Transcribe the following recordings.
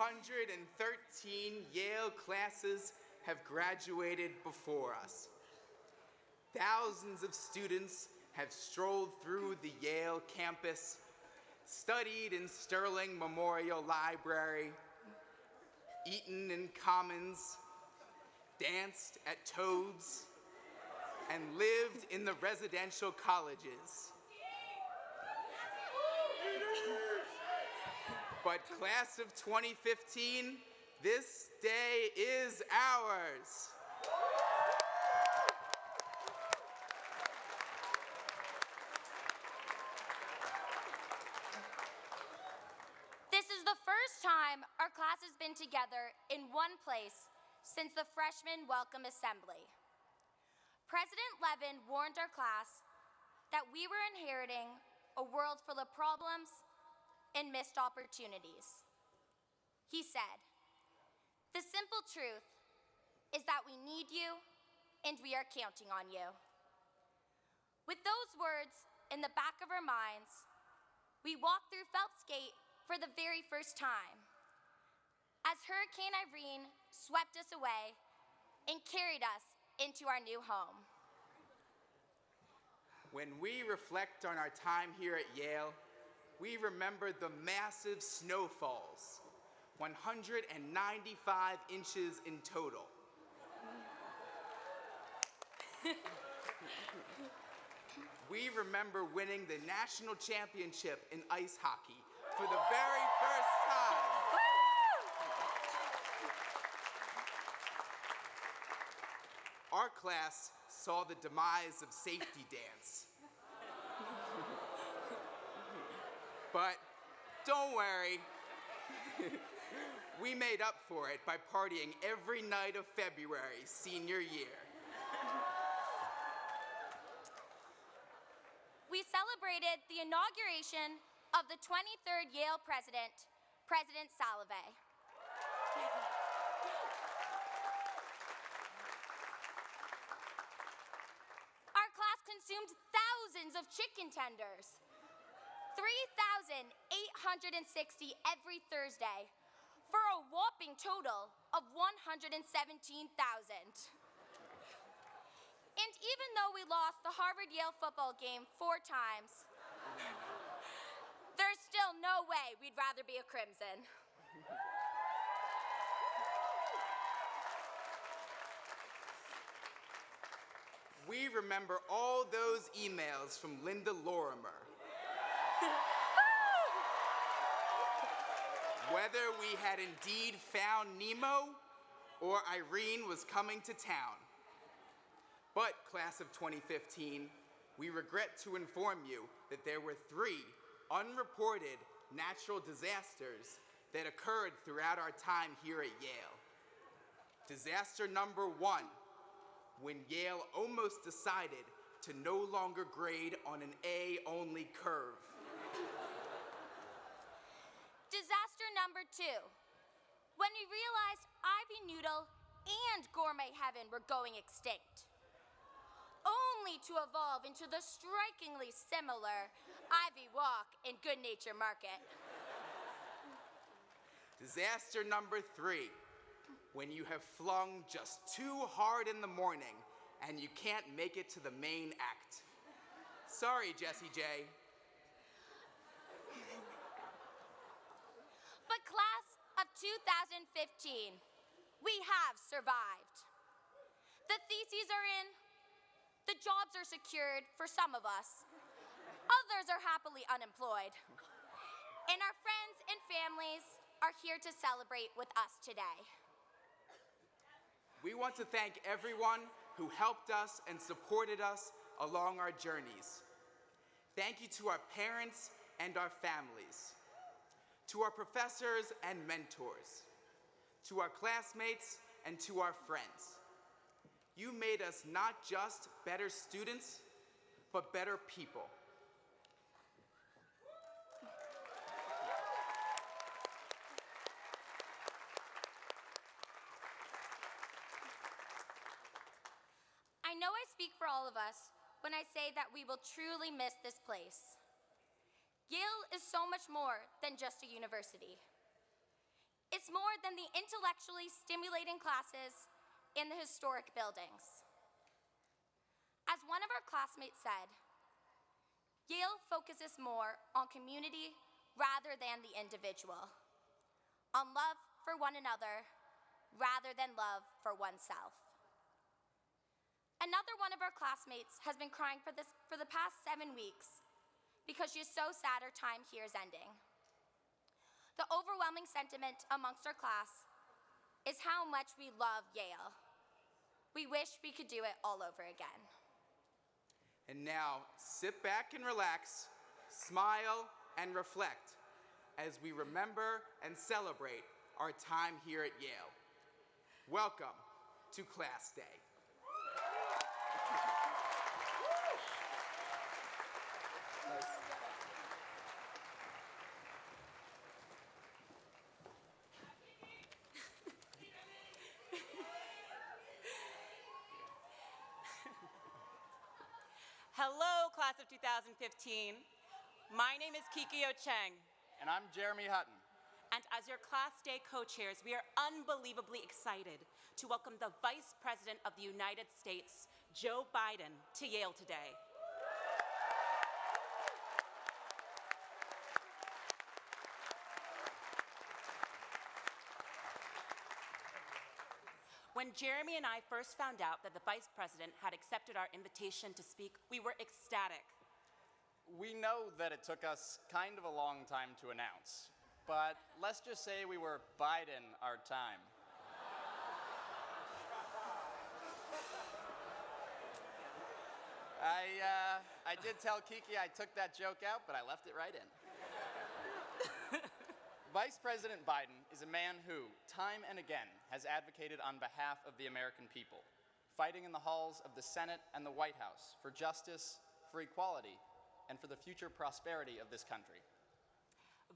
113 Yale classes have graduated before us. Thousands of students have strolled through the Yale campus, studied in Sterling Memorial Library, eaten in Commons, danced at Toads, and lived in the residential colleges. But class of 2015, this day is ours. This is the first time our class has been together in one place since the freshman welcome assembly. President Levin warned our class that we were inheriting a world full of problems and missed opportunities. He said, "The simple truth is that we need you and we are counting on you." With those words in the back of our minds, we walked through Phelps Gate for the very first time as Hurricane Irene swept us away and carried us into our new home. When we reflect on our time here at Yale, we remember the massive snowfalls, 195 inches in total. We remember winning the national championship in ice hockey for the very first time. Our class saw the demise of safety dance. But don't worry, we made up for it by partying every night of February senior year. We celebrated the inauguration of the 23rd Yale president, President Salovey. Our class consumed thousands of chicken tenders, 3,860 every Thursday, for a whopping total of 117,000. And even though we lost the Harvard-Yale football game 4 times, there's still no way we'd rather be a Crimson. We remember all those emails from Linda Lorimer. Whether we had indeed found Nemo or Irene was coming to town. But, class of 2015, we regret to inform you that there were 3 unreported natural disasters that occurred throughout our time here at Yale. Disaster number 1, when Yale almost decided to no longer grade on an A-only curve. Disaster number 2, when we realized Ivy Noodle and Gourmet Heaven were going extinct, only to evolve into the strikingly similar Ivy Walk and Good Nature Market. Disaster number 3, when you have flung just too hard in the morning and you can't make it to the main act. Sorry, Jessie J. But class of 2015, we have survived. The theses are in, the jobs are secured for some of us, others are happily unemployed, and our friends and families are here to celebrate with us today. We want to thank everyone who helped us and supported us along our journeys. Thank you to our parents and our families, to our professors and mentors, to our classmates and to our friends. You made us not just better students, but better people. I know I speak for all of us when I say that we will truly miss this place. Yale is so much more than just a university. It's more than the intellectually stimulating classes in the historic buildings. As one of our classmates said, Yale focuses more on community rather than the individual, on love for one another rather than love for oneself. Another one of our classmates has been crying for the past 7 weeks because she's so sad her time here is ending. The overwhelming sentiment amongst our class is how much we love Yale. We wish we could do it all over again. And now, sit back and relax, smile and reflect as we remember and celebrate our time here at Yale. Welcome to Class Day. Hello, class of 2015. My name is Kikyo Cheng. And I'm Jeremy Hutton. And as your Class Day co-chairs, we are unbelievably excited to welcome the Vice President of the United States, Joe Biden, to Yale today. When Jeremy and I first found out that the Vice President had accepted our invitation to speak, we were ecstatic. We know that it took us kind of a long time to announce, but let's just say we were biding our time. I did tell Kiki I took that joke out, but I left it right in. Vice President Biden is a man who, time and again, has advocated on behalf of the American people, fighting in the halls of the Senate and the White House for justice, for equality, and for the future prosperity of this country.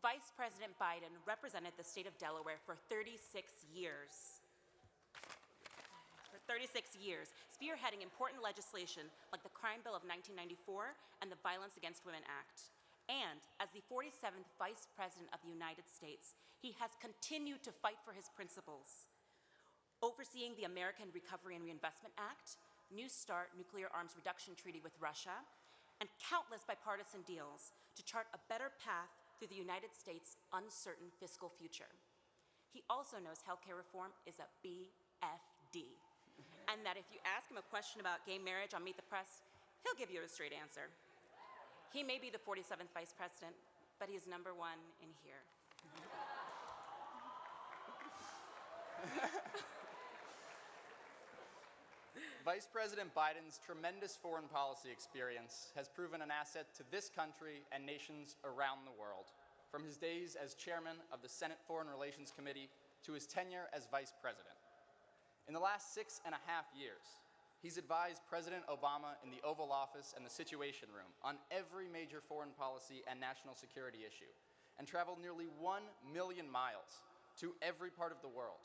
Vice President Biden represented the state of Delaware for 36 years. Spearheading important legislation like the Crime Bill of 1994 and the Violence Against Women Act. And as the 47th Vice President of the United States, he has continued to fight for his principles, overseeing the American Recovery and Reinvestment Act, New START nuclear arms reduction treaty with Russia, and countless bipartisan deals to chart a better path through the United States' uncertain fiscal future. He also knows healthcare reform is a BFD, and that if you ask him a question about gay marriage on Meet the Press, he'll give you a straight answer. He may be the 47th Vice President, but he is number one in here. Vice President Biden's tremendous foreign policy experience has proven an asset to this country and nations around the world, from his days as chairman of the Senate Foreign Relations Committee to his tenure as vice president. In the last 6.5 years, he's advised President Obama in the Oval Office and the Situation Room on every major foreign policy and national security issue, and traveled nearly 1 million miles to every part of the world,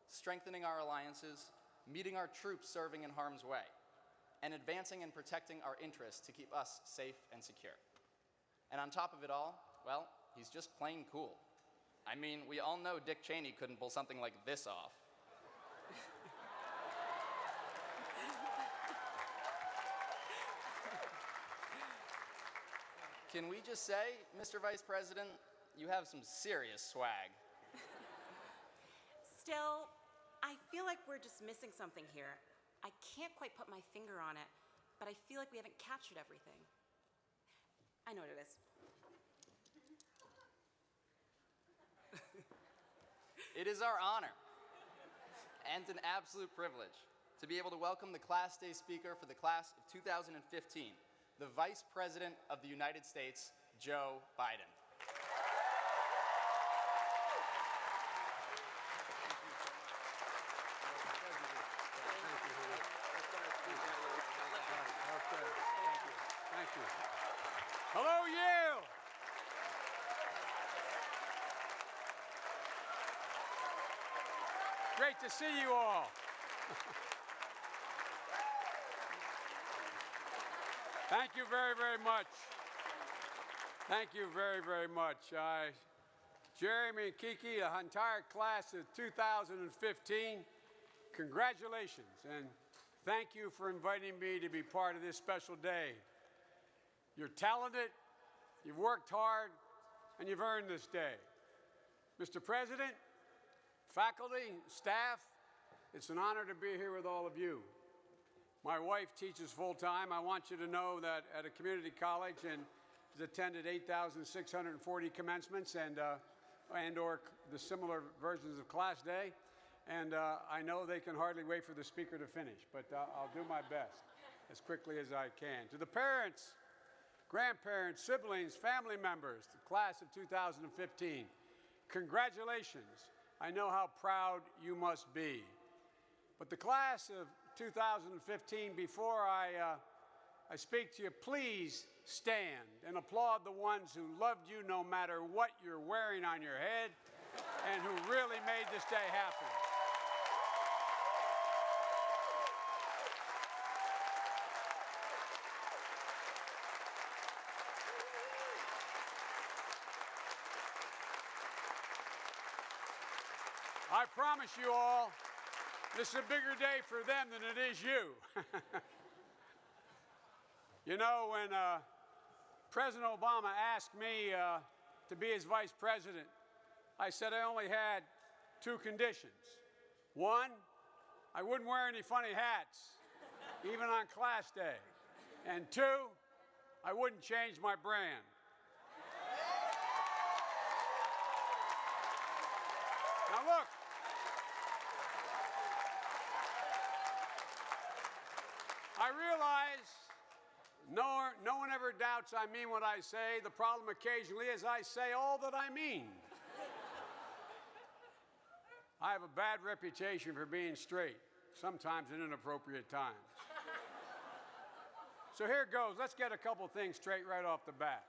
strengthening our alliances, meeting our troops serving in harm's way, and advancing and protecting our interests to keep us safe and secure. And on top of it all, well, he's just plain cool. I mean, we all know Dick Cheney couldn't pull something like this off. Can we just say, Mr. Vice President, you have some serious swag. Still, I feel like we're just missing something here. I can't quite put my finger on it, but I feel like we haven't captured everything. I know what it is. It is our honor and an absolute privilege to be able to welcome the Class Day speaker for the class of 2015, the Vice President of the United States, Joe Biden. Thank you. Hello, Yale! Great to see you all. Thank you very, very much. Thank you very, very much. I Jeremy and Kiki, the entire class of 2015, congratulations and thank you for inviting me to be part of this special day. You're talented, you've worked hard, and you've earned this day. Mr. President, faculty, staff, it's an honor to be here with all of you. My wife teaches full-time. I want you to know that at a community college and has attended 8,640 commencements and or the similar versions of Class Day. And I know they can hardly wait for the speaker to finish, but I'll do my best as quickly as I can. To the parents, grandparents, siblings, family members, the class of 2015, congratulations. I know how proud you must be. But the class of 2015, before I speak to you, please stand and applaud the ones who loved you no matter what you're wearing on your head and who really made this day happen. I promise you all, this is a bigger day for them than it is you. You know, when President Obama asked me to be his vice president, I said I only had two conditions. One, I wouldn't wear any funny hats, even on Class Day. And two, I wouldn't change my brand. Now look, I realize no one ever doubts I mean what I say. The problem occasionally is I say all that I mean. I have a bad reputation for being straight, sometimes at inappropriate times. So here goes. Let's get a couple things straight right off the bat.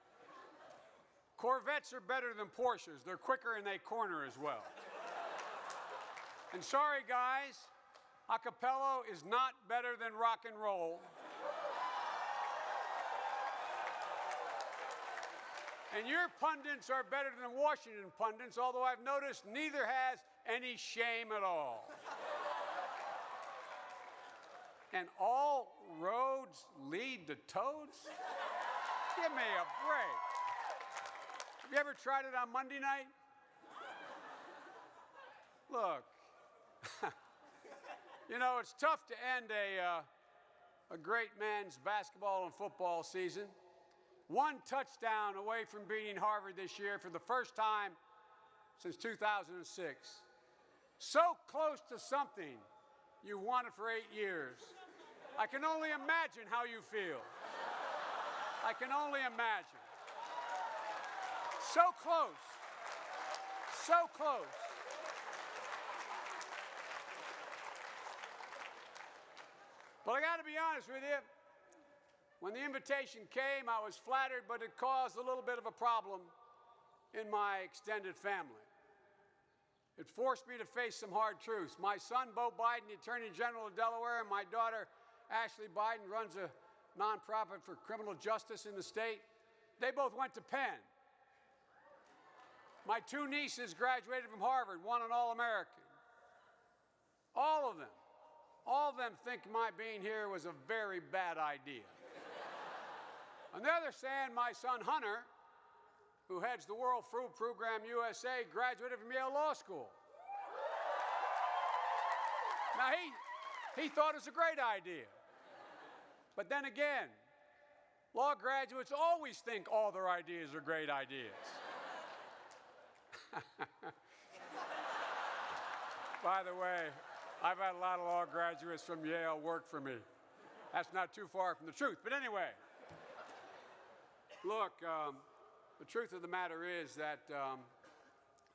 Corvettes are better than Porsches. They're quicker and they corner as well. And sorry, guys, acapella is not better than rock and roll. And your pundits are better than Washington pundits, although I've noticed neither has any shame at all. And all roads lead to toads? Give me a break. Have you ever tried it on Monday night? Look, you know, it's tough to end a great men's basketball and football season. One touchdown away from beating Harvard this year for the first time since 2006. So close to something you wanted for 8 years. I can only imagine how you feel. I can only imagine. So close. So close. But I got to be honest with you. When the invitation came, I was flattered, but it caused a little bit of a problem in my extended family. It forced me to face some hard truths. My son, Bo Biden, the Attorney General of Delaware, and my daughter, Ashley Biden, runs a nonprofit for criminal justice in the state. They both went to Penn. My two nieces graduated from Harvard, one an All-American. All of them think my being here was a very bad idea. On the other hand, my son Hunter, who heads the World Food Program USA, graduated from Yale Law School. Now, he thought it was a great idea. But then again, law graduates always think all their ideas are great ideas. By the way, I've had a lot of law graduates from Yale work for me. That's not too far from the truth. But anyway, look, the truth of the matter is that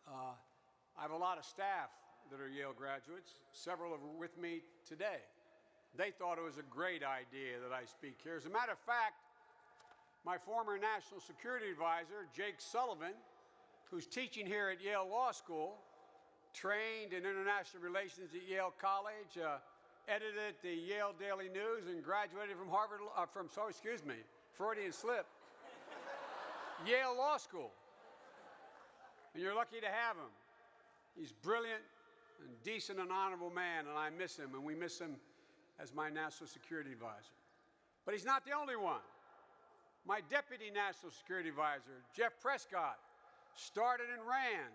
I have a lot of staff that are Yale graduates. Several are with me today. They thought it was a great idea that I speak here. As a matter of fact, my former national security advisor, Jake Sullivan, who's teaching here at Yale Law School, trained in international relations at Yale College, edited the Yale Daily News, and graduated from Freudian slip, Yale Law School. and you're lucky to have him. He's brilliant and decent and honorable man, and I miss him, and we miss him as my national security advisor. But he's not the only one. My deputy national security advisor, Jeff Prescott, started and ran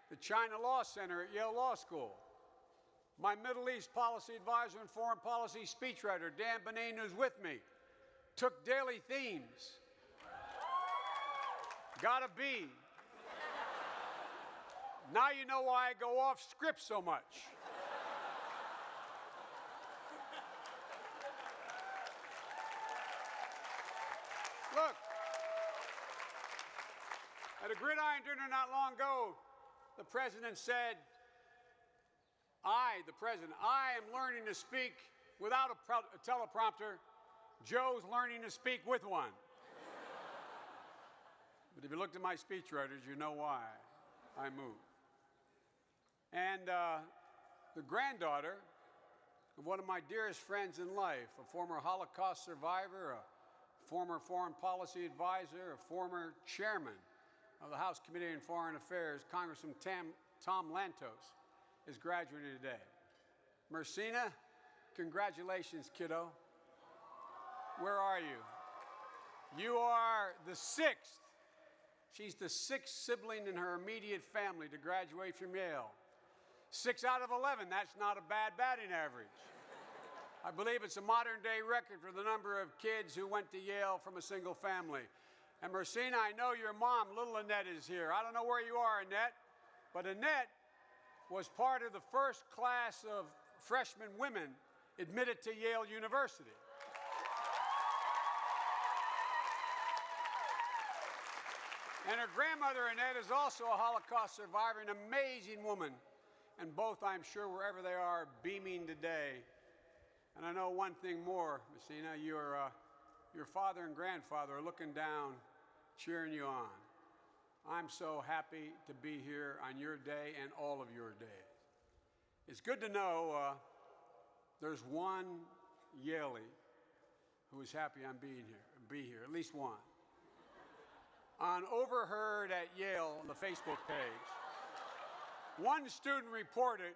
the China Law Center at Yale Law School. My Middle East policy advisor and foreign policy speechwriter, Dan Benin, who's with me, took daily themes. Gotta be. Now you know why I go off script so much. Look, at a gridiron dinner not long ago, the president said, I am learning to speak without a teleprompter. Joe's learning to speak with one. But if you looked at my speechwriters, you know why I moved. And the granddaughter of one of my dearest friends in life, a former Holocaust survivor, a former foreign policy advisor, a former chairman of the House Committee on Foreign Affairs, Congressman Tom Lantos, is graduating today. Mersina, congratulations, kiddo. Where are you? You are the sixth. She's the sixth sibling in her immediate family to graduate from Yale. 6 out of 11, that's not a bad batting average. I believe it's a modern-day record for the number of kids who went to Yale from a single family. And Mersina, I know your mom, little Annette, is here. I don't know where you are, Annette, but Annette was part of the first class of freshman women admitted to Yale University. And her grandmother, Annette, is also a Holocaust survivor, an amazing woman. And both, I'm sure, wherever they are, beaming today. And I know one thing more, Messina, your father and grandfather are looking down, cheering you on. I'm so happy to be here on your day and all of your days. It's good to know there's one Yalie who is happy I'm be here, at least one. On Overheard at Yale on the Facebook page, one student reported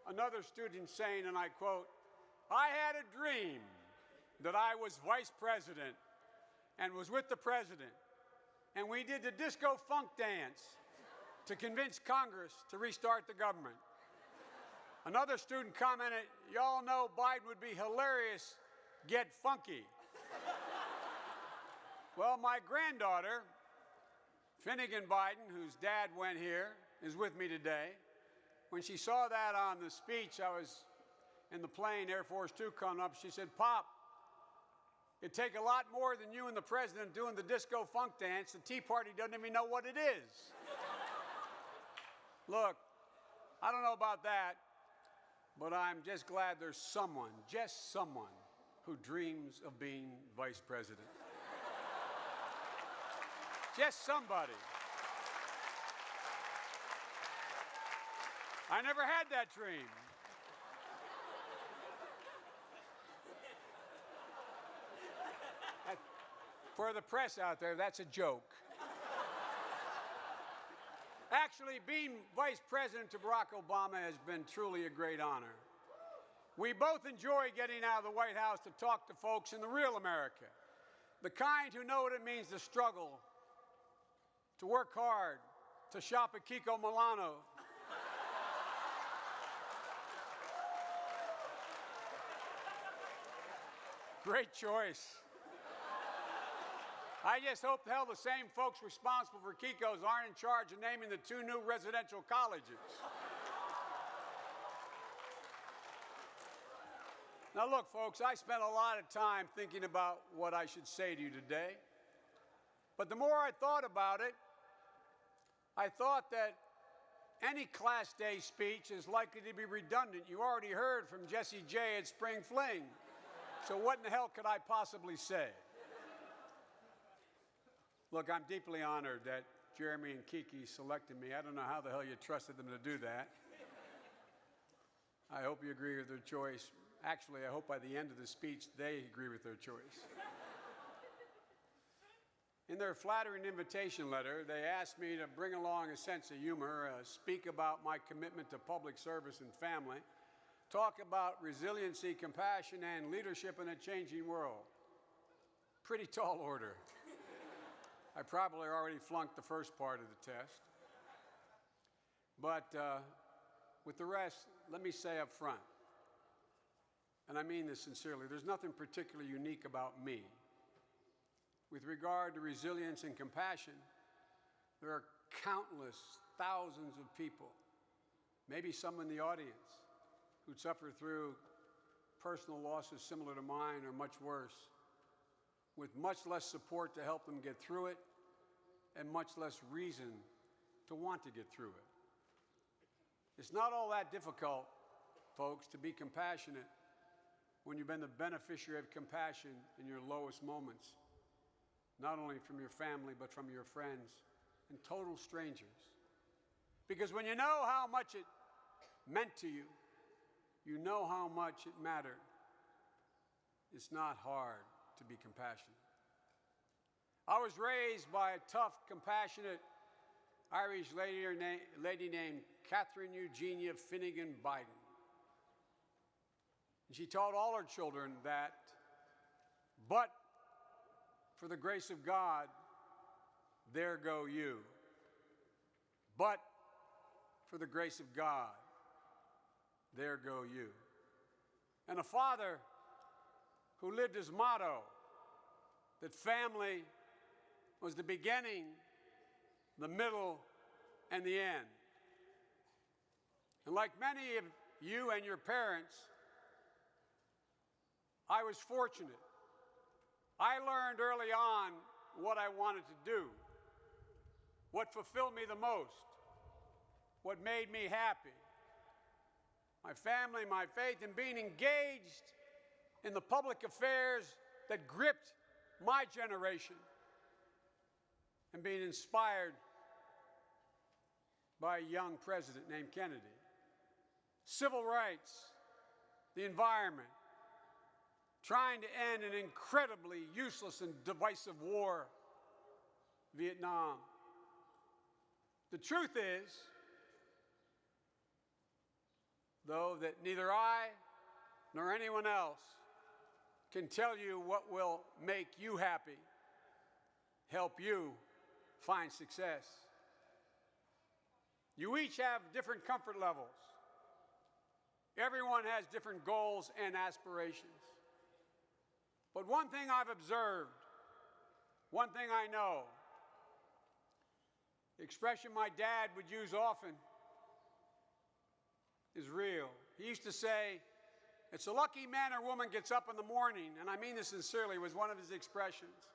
another student saying, and I quote, "I had a dream that I was vice president and was with the president, and we did the disco funk dance to convince Congress to restart the government." Another student commented, "Y'all know Biden would be hilarious, get funky." Well, my granddaughter, Finnegan Biden, whose dad went here, is with me today. When she saw that on the speech, I was in the plane, Air Force Two, coming up, she said, "Pop, it'd take a lot more than you and the president doing the disco funk dance. The Tea Party doesn't even know what it is." Look, I don't know about that, but I'm just glad there's someone, just someone, who dreams of being vice president. Just somebody. I never had that dream. For the press out there, that's a joke. Actually, being vice president to Barack Obama has been truly a great honor. We both enjoy getting out of the White House to talk to folks in the real America, the kind who know what it means to struggle, to work hard, to shop at Kiko Milano. Great choice. I just hope the hell the same folks responsible for Kiko's aren't in charge of naming the 2 new residential colleges. Now look, folks, I spent a lot of time thinking about what I should say to you today. But the more I thought about it, I thought that any Class Day speech is likely to be redundant. You already heard from Jessie J at Spring Fling. So what in the hell could I possibly say? Look, I'm deeply honored that Jeremy and Kiki selected me. I don't know how the hell you trusted them to do that. I hope you agree with their choice. Actually, I hope by the end of the speech, they agree with their choice. In their flattering invitation letter, they asked me to bring along a sense of humor, speak about my commitment to public service and family, talk about resiliency, compassion, and leadership in a changing world. Pretty tall order. I probably already flunked the first part of the test. But with the rest, let me say up front, and I mean this sincerely, there's nothing particularly unique about me. With regard to resilience and compassion, there are countless thousands of people, maybe some in the audience, who'd suffer through personal losses similar to mine or much worse, with much less support to help them get through it and much less reason to want to get through it. It's not all that difficult, folks, to be compassionate when you've been the beneficiary of compassion in your lowest moments, not only from your family, but from your friends and total strangers. Because when you know how much it meant to you, you know how much it mattered. It's not hard to be compassionate. I was raised by a tough, compassionate Irish lady named Catherine Eugenia Finnegan Biden. And she taught all her children that, but for the grace of God, there go you. But for the grace of God, there go you. And a father who lived his motto that family was the beginning, the middle, and the end. And like many of you and your parents, I was fortunate. I learned early on what I wanted to do, what fulfilled me the most, what made me happy. My family, my faith, and being engaged in the public affairs that gripped my generation, and being inspired by a young president named Kennedy. Civil rights, the environment, trying to end an incredibly useless and divisive war, Vietnam. The truth is, though, that neither I nor anyone else can tell you what will make you happy, help you find success. You each have different comfort levels. Everyone has different goals and aspirations. But one thing I've observed, one thing I know, the expression my dad would use often is real. He used to say, it's a lucky man or woman gets up in the morning, and I mean this sincerely, was one of his expressions.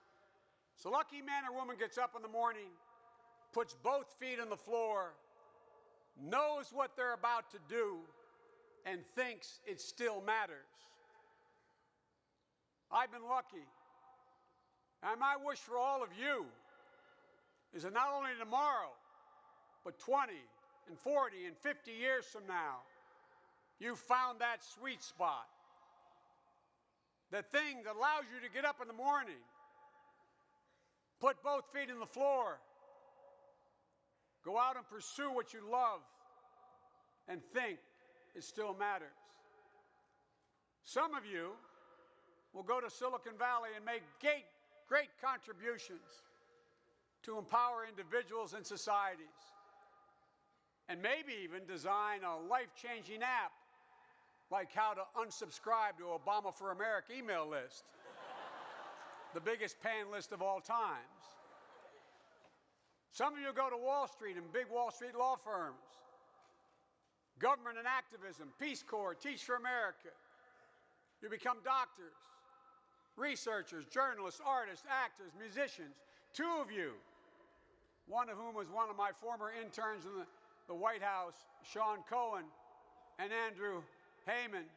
It's a lucky man or woman gets up in the morning, puts both feet on the floor, knows what they're about to do, and thinks it still matters. I've been lucky. And my wish for all of you is that not only tomorrow, but 20 and 40 and 50 years from now, you found that sweet spot. The thing that allows you to get up in the morning, put both feet on the floor, go out and pursue what you love, and think it still matters. Some of you will go to Silicon Valley and make great contributions to empower individuals and societies, and maybe even design a life-changing app like how to unsubscribe to Obama for America email list, the biggest pan list of all times. Some of you go to Wall Street and big Wall Street law firms, government and activism, Peace Corps, Teach for America. You become doctors, researchers, journalists, artists, actors, musicians. Two of you, one of whom was one of my former interns in the White House, Sean Cohen and Andrew Heyman,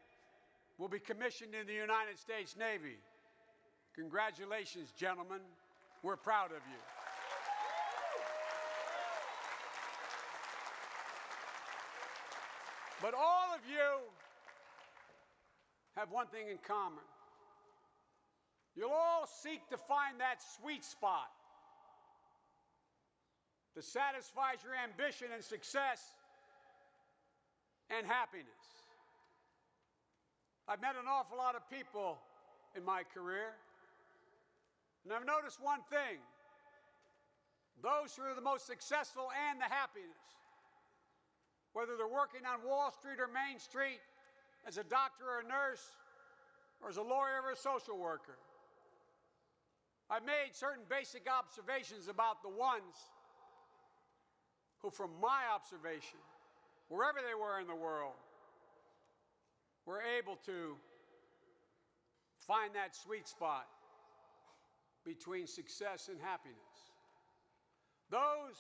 will be commissioned in the United States Navy. Congratulations, gentlemen. We're proud of you. But all of you have one thing in common. You'll all seek to find that sweet spot that satisfies your ambition and success and happiness. I've met an awful lot of people in my career, and I've noticed one thing. Those who are the most successful and the happiest, whether they're working on Wall Street or Main Street as a doctor or a nurse, or as a lawyer or a social worker, I've made certain basic observations about the ones who, from my observation, wherever they were in the world, were able to find that sweet spot between success and happiness. Those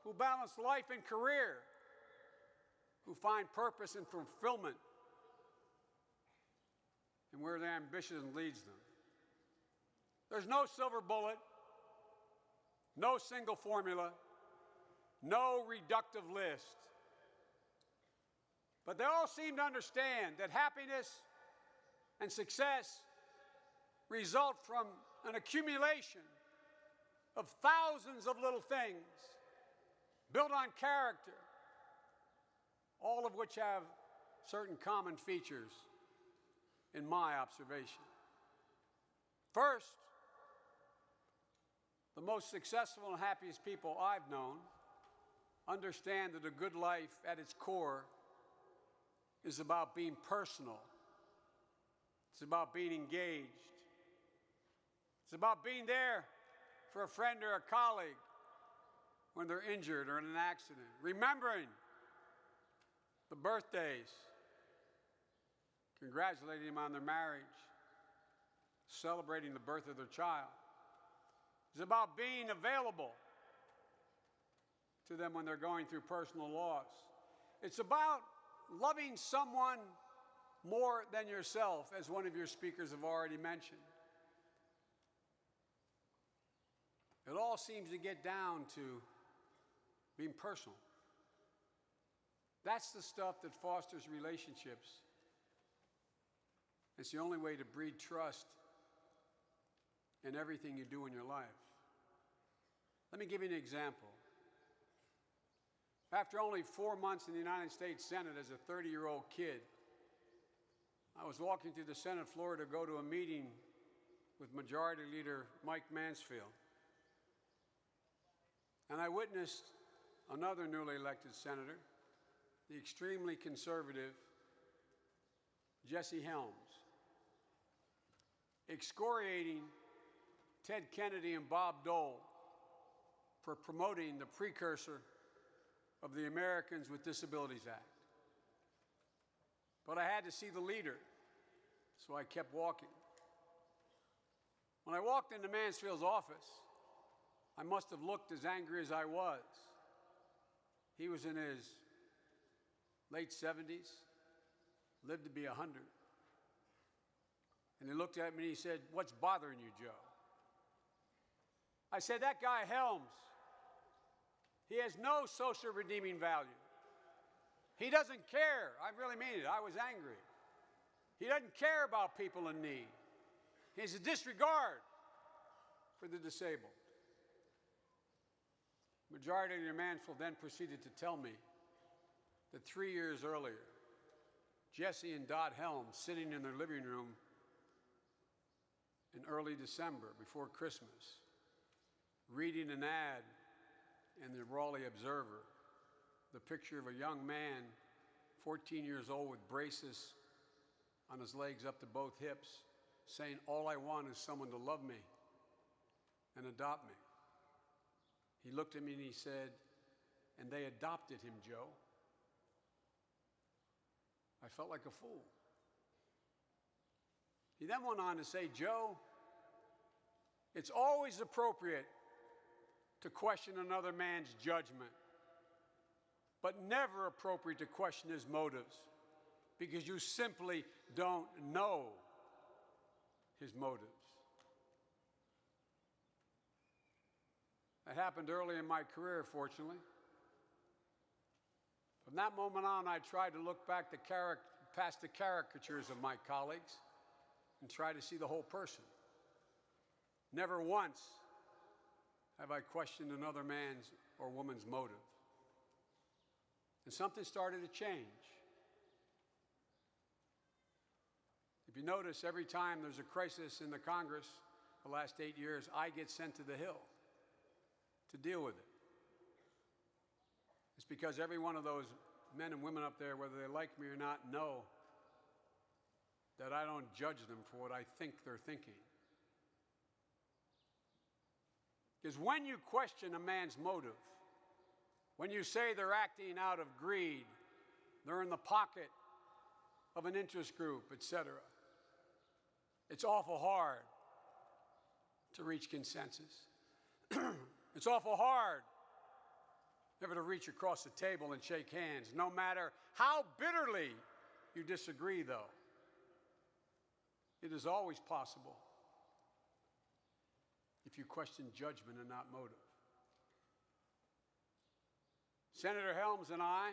who balance life and career, who find purpose and fulfillment in where their ambition leads them. There's no silver bullet, no single formula, no reductive list. But they all seem to understand that happiness and success result from an accumulation of thousands of little things built on character, all of which have certain common features in my observation. First, the most successful and happiest people I've known understand that a good life at its core is about being personal. It's about being engaged. It's about being there for a friend or a colleague when they're injured or in an accident. Remembering the birthdays, congratulating them on their marriage, celebrating the birth of their child. It's about being available to them when they're going through personal loss. It's about loving someone more than yourself, as one of your speakers have already mentioned. It all seems to get down to being personal. That's the stuff that fosters relationships. It's the only way to breed trust in everything you do in your life. Let me give you an example. After only 4 months in the United States Senate as a 30-year-old kid, I was walking through the Senate floor to go to a meeting with Majority Leader Mike Mansfield. And I witnessed another newly elected senator, the extremely conservative Jesse Helms, excoriating Ted Kennedy and Bob Dole for promoting the precursor of the Americans with Disabilities Act. But I had to see the leader, so I kept walking. When I walked into Mansfield's office, I must have looked as angry as I was. He was in his late 70s, lived to be 100. And he looked at me and he said, "What's bothering you, Joe?" I said, "That guy Helms, he has no social redeeming value. He doesn't care." I really mean it. I was angry. He doesn't care about people in need. He has a disregard for the disabled. Majority Leader Mansfield then proceeded to tell me that 3 years earlier, Jesse and Dot Helms, sitting in their living room in early December before Christmas, reading an ad in the Raleigh Observer, the picture of a young man, 14 years old, with braces on his legs up to both hips, saying, "All I want is someone to love me and adopt me." He looked at me and he said, "And they adopted him, Joe." I felt like a fool. He then went on to say, "Joe, it's always appropriate to question another man's judgment, but never appropriate to question his motives, because you simply don't know his motives." That happened early in my career, fortunately. From that moment on, I tried to look back past the caricatures of my colleagues and try to see the whole person. Never once have I questioned another man's or woman's motive. And something started to change. If you notice, every time there's a crisis in the Congress, the last 8 years, I get sent to the Hill to deal with it. It's because every one of those men and women up there, whether they like me or not, know that I don't judge them for what I think they're thinking. Because when you question a man's motive, when you say they're acting out of greed, they're in the pocket of an interest group, etc., it's awful hard to reach consensus. It's awful hard never to reach across the table and shake hands, no matter how bitterly you disagree, though. It is always possible if you question judgment and not motive. Senator Helms and I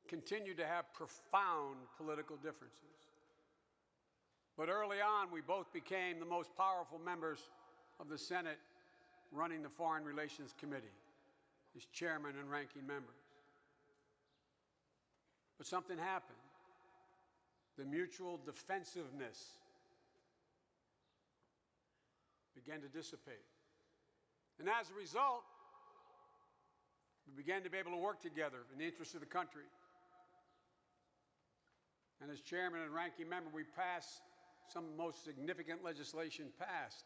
continue to have profound political differences. But early on, we both became the most powerful members of the Senate running the Foreign Relations Committee as chairman and ranking members. But something happened. The mutual defensiveness began to dissipate. And as a result, we began to be able to work together in the interest of the country. And as chairman and ranking member, we passed some of the most significant legislation passed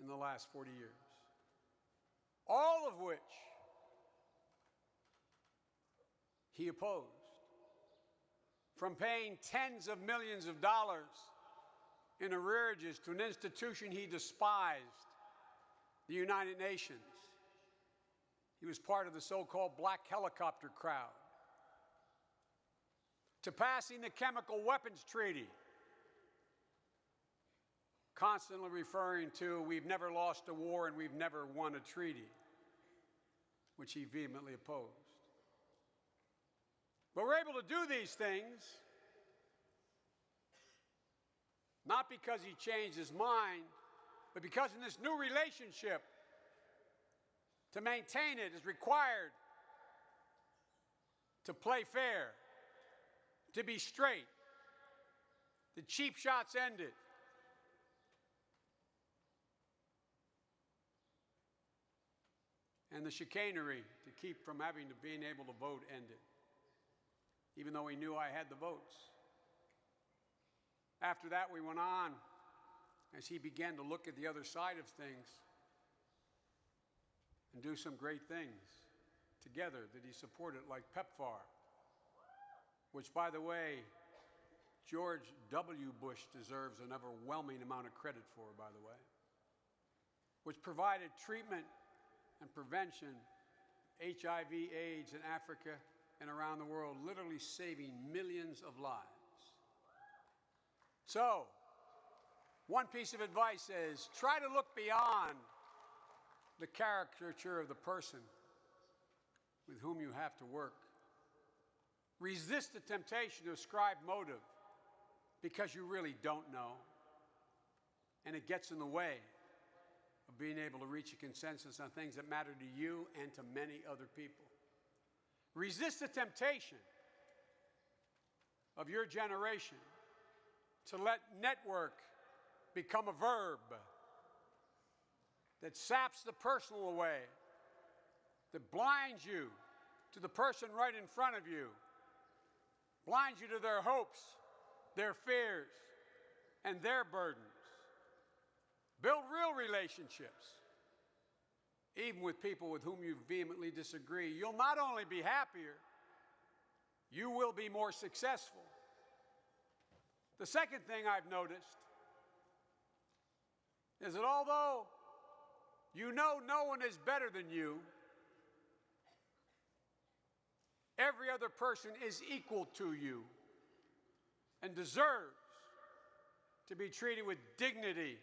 in the last 40 years. All of which he opposed. From paying tens of millions of dollars in arrearages to an institution he despised, the United Nations. He was part of the so-called black helicopter crowd. To passing the Chemical Weapons Treaty, constantly referring to, we've never lost a war and we've never won a treaty, which he vehemently opposed. But we're able to do these things not because he changed his mind, but because in this new relationship, to maintain it is required to play fair, to be straight. The cheap shots ended. And the chicanery to keep from having to being able to vote ended, even though he knew I had the votes. After that, we went on as he began to look at the other side of things and do some great things together that he supported, like PEPFAR, which, by the way, George W. Bush deserves an overwhelming amount of credit for, by the way, which provided treatment and prevention of HIV, AIDS in Africa and around the world, literally saving millions of lives. So, one piece of advice is try to look beyond the caricature of the person with whom you have to work. Resist the temptation to ascribe motive because you really don't know, and it gets in the way of being able to reach a consensus on things that matter to you and to many other people. Resist the temptation of your generation to let network become a verb that saps the personal away, that blinds you to the person right in front of you, blinds you to their hopes, their fears, and their burdens. Build real relationships, even with people with whom you vehemently disagree. You'll not only be happier, you will be more successful. The second thing I've noticed is that although you know no one is better than you, every other person is equal to you and deserves to be treated with dignity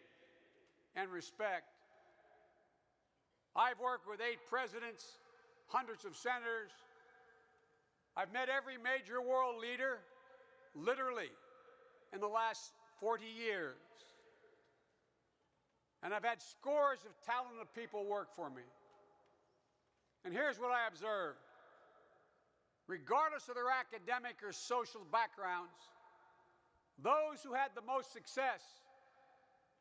and respect. I've worked with 8 presidents, hundreds of senators. I've met every major world leader, literally, in the last 40 years. And I've had scores of talented people work for me. And here's what I observed. Regardless of their academic or social backgrounds, those who had the most success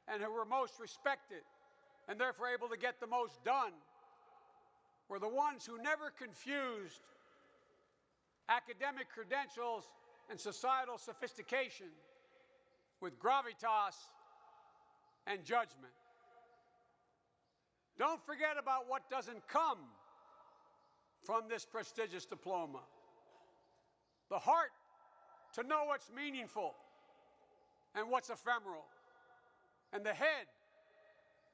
and who were most respected and therefore able to get the most done were the ones who never confused academic credentials and societal sophistication with gravitas and judgment. Don't forget about what doesn't come from this prestigious diploma. The heart to know what's meaningful and what's ephemeral, and the head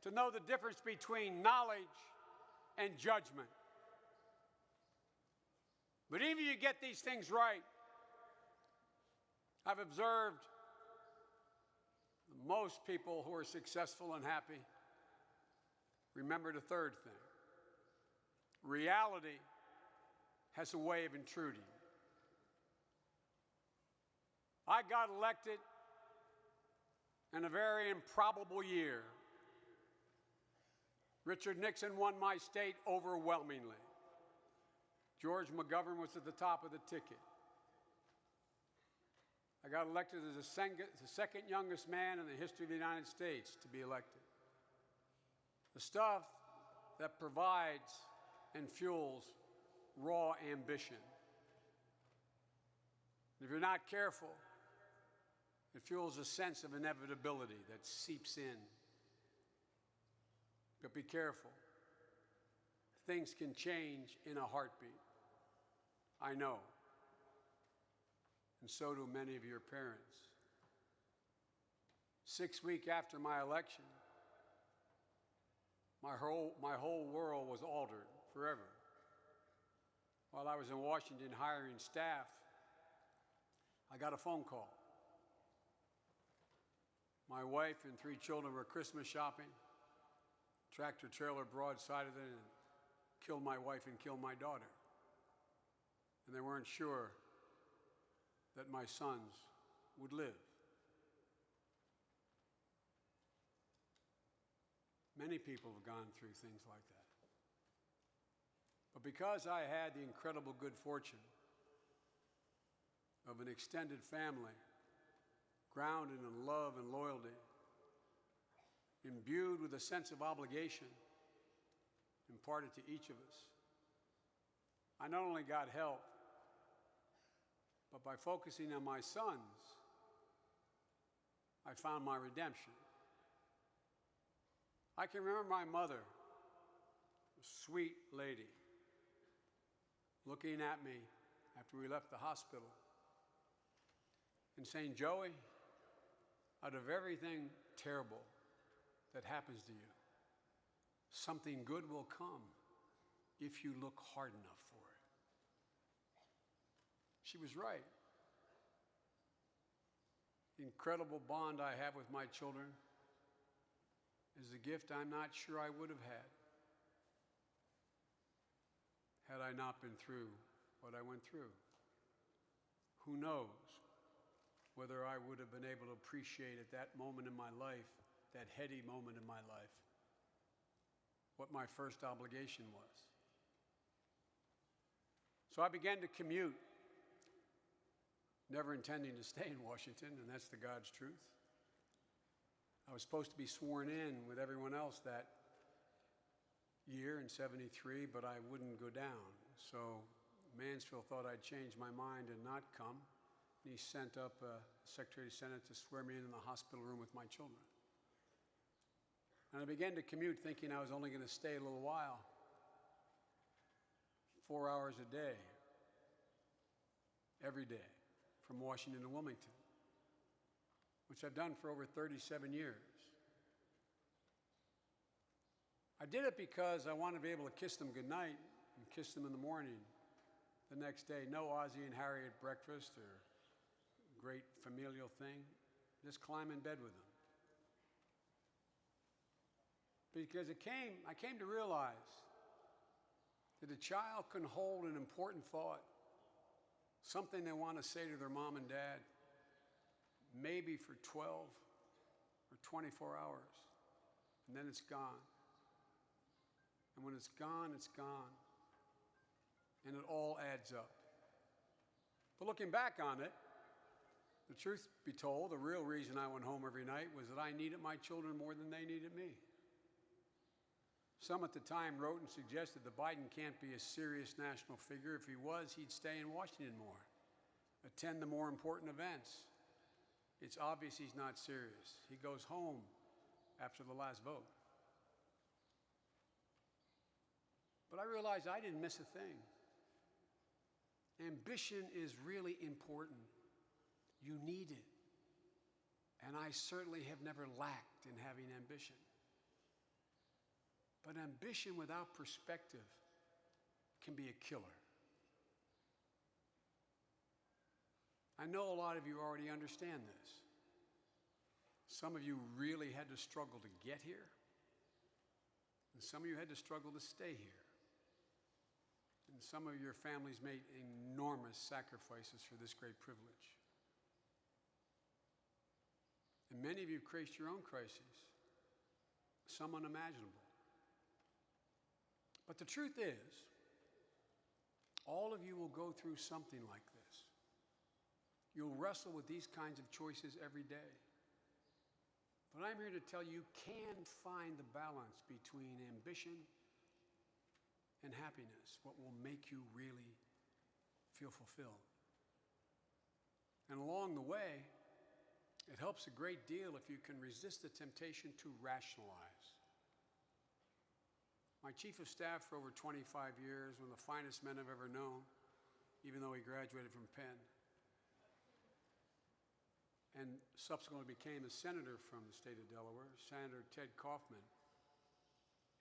to know the difference between knowledge and judgment. But even if you get these things right, I've observed most people who are successful and happy remember the third thing. Reality has a way of intruding. I got elected in a very improbable year. Richard Nixon won my state overwhelmingly. George McGovern was at the top of the ticket. I got elected as the second youngest man in the history of the United States to be elected. The stuff that provides and fuels raw ambition. If you're not careful, it fuels a sense of inevitability that seeps in. But be careful. Things can change in a heartbeat. I know. And so do many of your parents. 6 weeks after my election, my whole world was altered forever. While I was in Washington hiring staff, I got a phone call. My wife and 3 children were Christmas shopping. Tractor trailer broadsided it and killed my wife and killed my daughter. And they weren't sure that my sons would live. Many people have gone through things like that. But because I had the incredible good fortune of an extended family grounded in love and loyalty, imbued with a sense of obligation imparted to each of us, I not only got help, but by focusing on my sons, I found my redemption. I can remember my mother, a sweet lady, looking at me after we left the hospital and saying, "Joey, out of everything terrible that happens to you, something good will come if you look hard enough for it." She was right. The incredible bond I have with my children is a gift I'm not sure I would have had I not been through what I went through. Who knows whether I would have been able to appreciate at that moment in my life, that heady moment in my life, what my first obligation was. So I began to commute, never intending to stay in Washington, and that's the God's truth. I was supposed to be sworn in with everyone else that year in '73, but I wouldn't go down. So Mansfield thought I'd changed my mind and not come. And he sent up a Secretary of Senate to swear me in the hospital room with my children. And I began to commute thinking I was only going to stay a little while. 4 hours a day, every day, from Washington to Wilmington, which I've done for over 37 years. I did it because I wanted to be able to kiss them goodnight and kiss them in the morning the next day. No Ozzie and Harry at breakfast or great familial thing. Just climb in bed with them. Because I came to realize that a child can hold an important thought, something they want to say to their mom and dad, maybe for 12 or 24 hours. and then it's gone. And when it's gone, it's gone. And it all adds up. But looking back on it, the truth be told, the real reason I went home every night was that I needed my children more than they needed me. Some at the time wrote and suggested that Biden can't be a serious national figure. If he was, he'd stay in Washington more, attend the more important events. It's obvious he's not serious. He goes home after the last vote. But I realized I didn't miss a thing. Ambition is really important. You need it. And I certainly have never lacked in having ambition. But ambition without perspective can be a killer. I know a lot of you already understand this. Some of you really had to struggle to get here, and some of you had to struggle to stay here. And some of your families made enormous sacrifices for this great privilege. And many of you faced your own crises, some unimaginable. But the truth is, all of you will go through something like this. You'll wrestle with these kinds of choices every day. But I'm here to tell you, you can find the balance between ambition and happiness, what will make you really feel fulfilled. And along the way, it helps a great deal if you can resist the temptation to rationalize. My chief of staff for over 25 years, one of the finest men I've ever known, even though he graduated from Penn, and subsequently became a senator from the state of Delaware, Senator Ted Kaufman.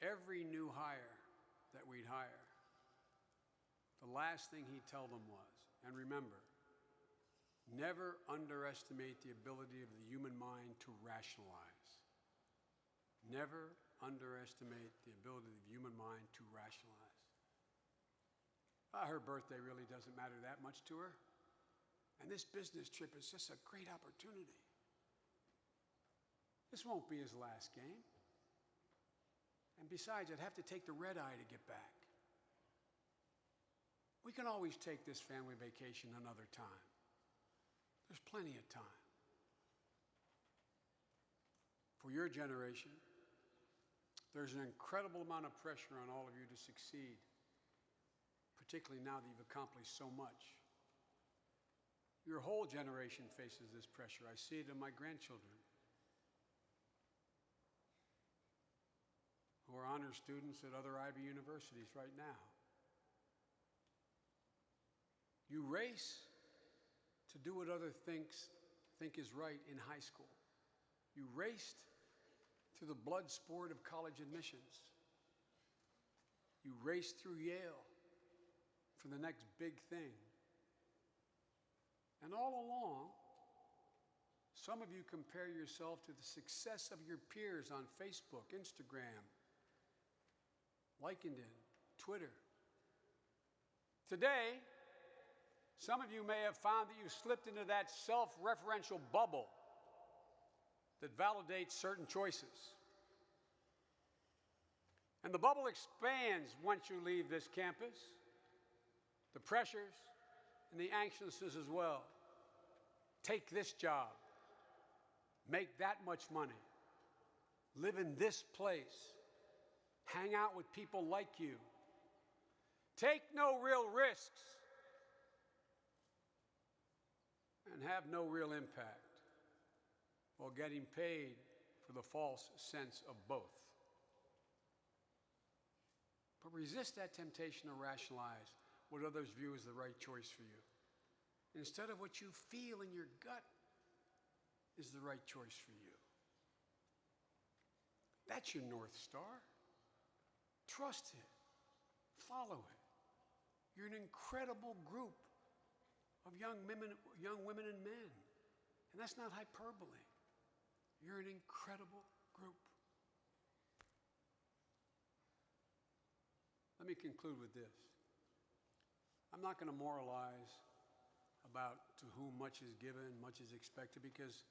Every new hire that we'd hire, the last thing he'd tell them was, and remember, never underestimate the ability of the human mind to rationalize. Never underestimate the ability of the human mind to rationalize. Her birthday really doesn't matter that much to her. And this business trip is just a great opportunity. This won't be his last game. And besides, I'd have to take the red eye to get back. We can always take this family vacation another time. There's plenty of time. For your generation, there's an incredible amount of pressure on all of you to succeed, particularly now that you've accomplished so much. Your whole generation faces this pressure. I see it in my grandchildren, who are honor students at other Ivy universities right now. You race to do what others think is right in high school. You raced through the blood sport of college admissions. You raced through Yale for the next big thing. And all along, some of you compare yourself to the success of your peers on Facebook, Instagram, LinkedIn, Twitter. Today, some of you may have found that you slipped into that self-referential bubble that validates certain choices. And the bubble expands once you leave this campus, the pressures and the anxiousness as well. Take this job, make that much money, live in this place, hang out with people like you, take no real risks, and have no real impact while getting paid for the false sense of both. But resist that temptation to rationalize what others view as the right choice for you, instead of what you feel in your gut is the right choice for you. That's your North Star. Trust it. Follow it. You're an incredible group of young women and men. And that's not hyperbole. You're an incredible group. Let me conclude with this. I'm not going to moralize about to whom much is given, much is expected, because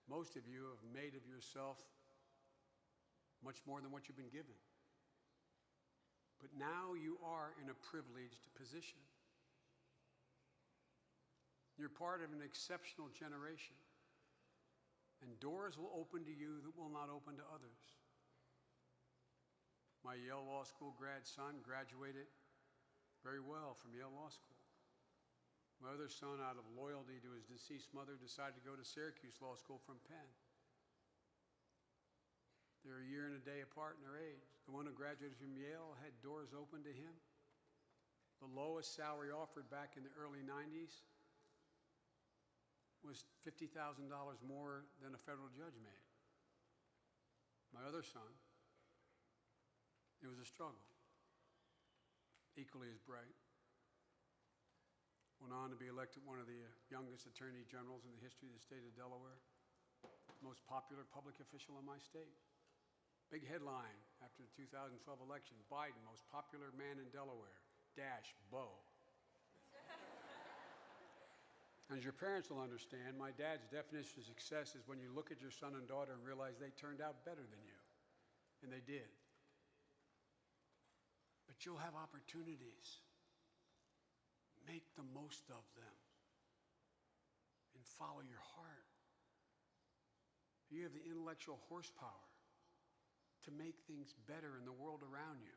most of you have made of yourself much more than what you've been given. But now you are in a privileged position. You're part of an exceptional generation, and doors will open to you that will not open to others. My Yale Law School grad son graduated very well from Yale Law School. My other son, out of loyalty to his deceased mother, decided to go to Syracuse Law School from Penn. They're a year and a day apart in their age. The one who graduated from Yale had doors open to him. The lowest salary offered back in the early 90s was $50,000 more than a federal judge made. My other son, it was a struggle. Equally as bright. Went on to be elected one of the youngest attorney generals in the history of the state of Delaware. Most popular public official in my state. Big headline after the 2012 election, Biden, most popular man in Delaware, Bo. As your parents will understand, my dad's definition of success is when you look at your son and daughter and realize they turned out better than you. And they did. But you'll have opportunities. Make the most of them. And follow your heart. You have the intellectual horsepower to make things better in the world around you.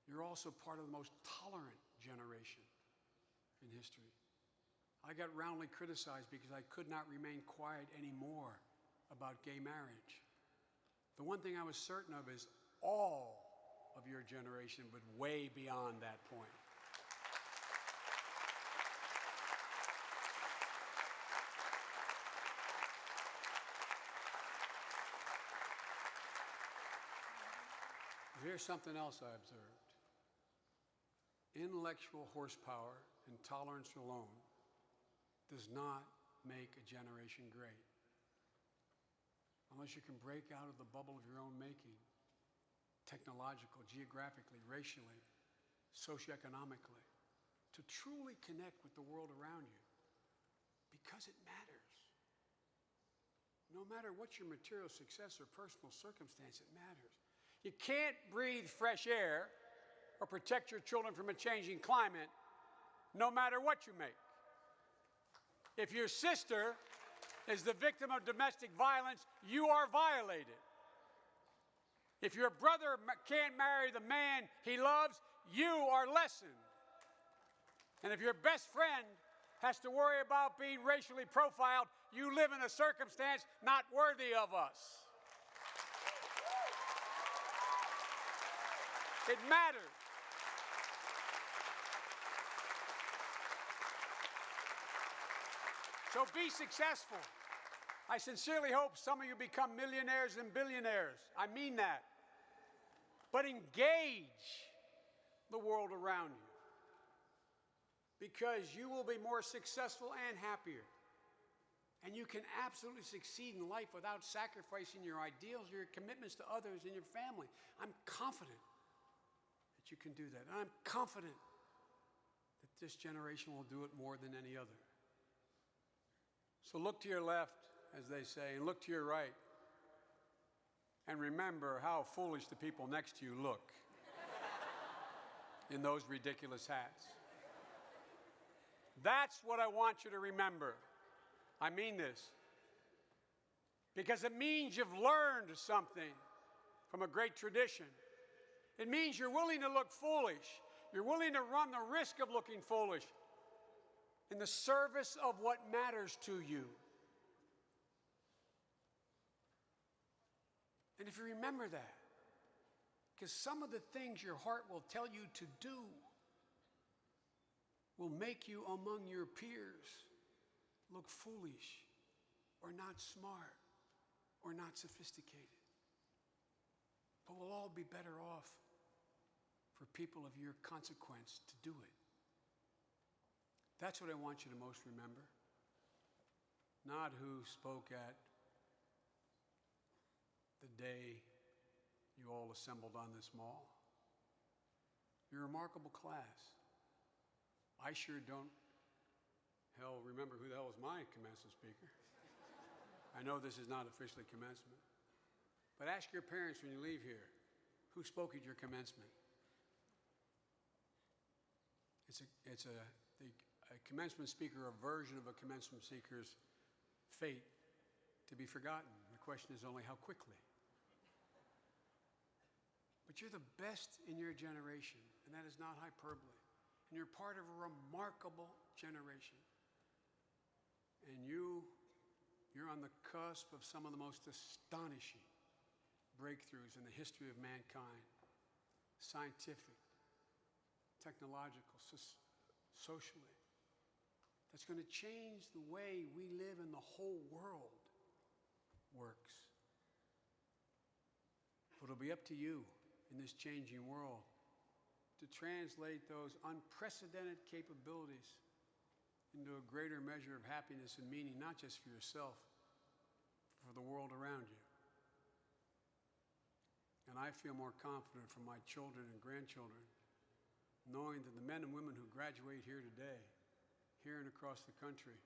You're also part of the most tolerant generation in history. I got roundly criticized because I could not remain quiet anymore about gay marriage. The one thing I was certain of is all of your generation would way beyond that point. Here's something else I observed. Intellectual horsepower and tolerance alone does not make a generation great. Unless you can break out of the bubble of your own making, technological, geographically, racially, socioeconomically, to truly connect with the world around you. Because it matters. No matter what your material success or personal circumstance, it matters. You can't breathe fresh air or protect your children from a changing climate, no matter what you make. If your sister is the victim of domestic violence, you are violated. If your brother can't marry the man he loves, you are lessened. And if your best friend has to worry about being racially profiled, you live in a circumstance not worthy of us. It matters. So be successful. I sincerely hope some of you become millionaires and billionaires. I mean that. But engage the world around you, because you will be more successful and happier. And you can absolutely succeed in life without sacrificing your ideals, your commitments to others and your family. I'm confident that you can do that. And I'm confident that this generation will do it more than any other. So look to your left, as they say, and look to your right. And remember how foolish the people next to you look in those ridiculous hats. That's what I want you to remember. I mean this. Because it means you've learned something from a great tradition. It means you're willing to look foolish. You're willing to run the risk of looking foolish in the service of what matters to you. And if you remember that, because some of the things your heart will tell you to do will make you among your peers look foolish or not smart or not sophisticated. But we'll all be better off for people of your consequence to do it. That's what I want you to most remember. Not who spoke at the day you all assembled on this mall. You're a remarkable class. I sure don't remember who the hell was my commencement speaker. I know this is not officially commencement. But ask your parents when you leave here, who spoke at your commencement? A commencement speaker, a version of a commencement speaker's fate to be forgotten. The question is only how quickly. But you're the best in your generation, and that is not hyperbole. And you're part of a remarkable generation. And you're on the cusp of some of the most astonishing breakthroughs in the history of mankind. Scientific, technological, socially. That's going to change the way we live and the whole world works. But it'll be up to you in this changing world to translate those unprecedented capabilities into a greater measure of happiness and meaning, not just for yourself, but for the world around you. And I feel more confident for my children and grandchildren, knowing that the men and women who graduate here today, here and across the country,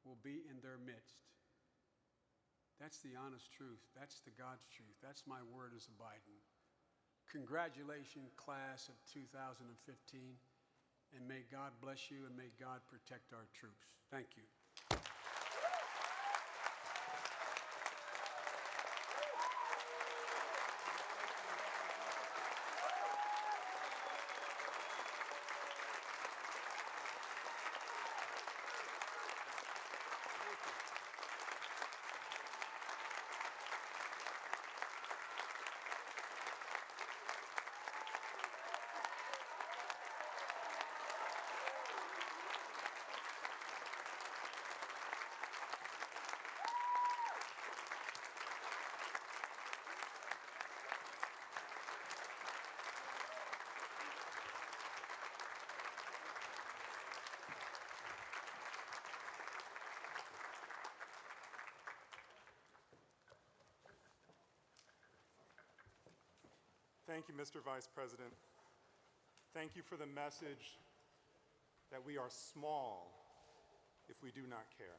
will be in their midst. That's the honest truth. That's the God's truth. That's my word is abiding. Congratulations, class of 2015, and may God bless you and may God protect our troops. Thank you. Thank you, Mr. Vice President. Thank you for the message that we are small if we do not care.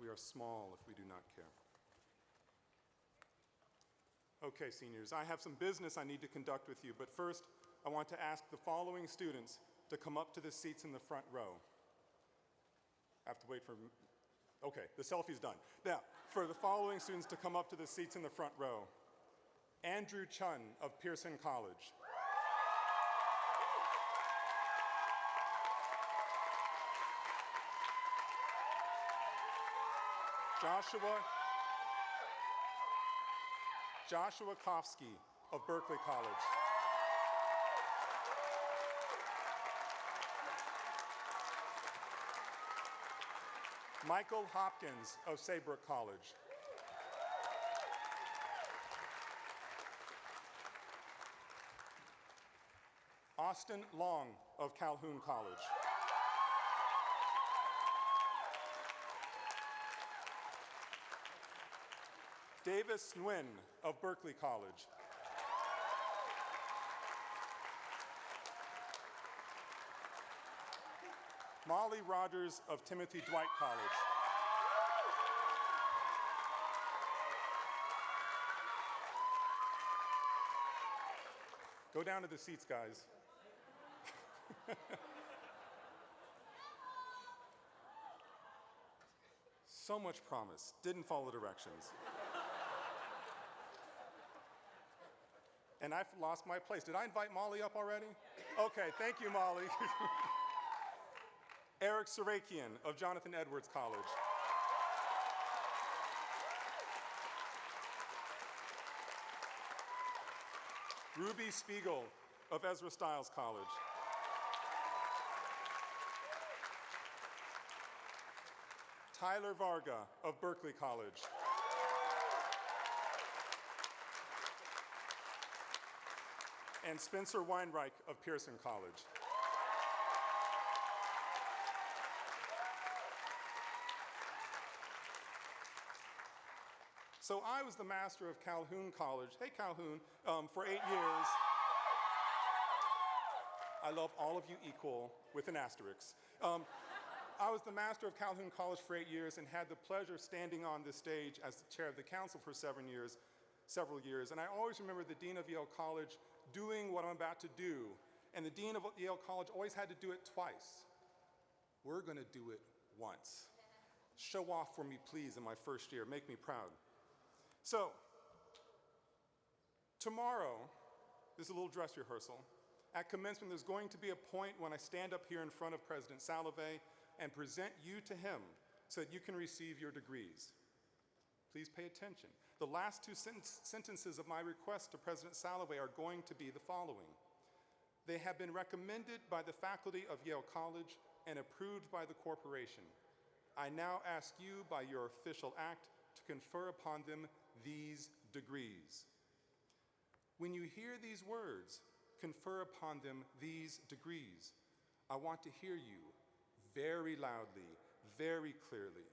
We are small if we do not care. Okay, seniors, I have some business I need to conduct with you, but first, I want to ask the following students to come up to the seats in the front row. I have to wait for, okay, the selfie's done. Now, for the following students to come up to the seats in the front row. Andrew Chun of Pearson College. Joshua Kofsky of Berkeley College. Michael Hopkins of Saybrook College. Austin Long of Calhoun College. Davis Nguyen of Berkeley College. Molly Rogers of Timothy Dwight College. Go down to the seats, guys. So much promise, didn't follow directions. And I've lost my place. Did I invite Molly up already? Okay, thank you, Molly. Eric Sarakian of Jonathan Edwards College. Ruby Spiegel of Ezra Stiles College. Tyler Varga of Berkeley College. And Spencer Weinreich of Pearson College. So I was the master of Calhoun College, hey Calhoun, for 8 years. I love all of you equal, with an asterisk. I was the master of Calhoun College for 8 years and had the pleasure of standing on this stage as the chair of the council for several years. And I always remember the dean of Yale College doing what I'm about to do. And the dean of Yale College always had to do it twice. We're going to do it once. Show off for me, please, in my first year. Make me proud. So, tomorrow, this is a little dress rehearsal. At commencement, there's going to be a point when I stand up here in front of President Salovey and present you to him so that you can receive your degrees. Please pay attention. The last two sentences of my request to President Salovey are going to be the following. They have been recommended by the faculty of Yale College and approved by the corporation. I now ask you by your official act to confer upon them these degrees. When you hear these words, confer upon them these degrees, I want to hear you very loudly, very clearly.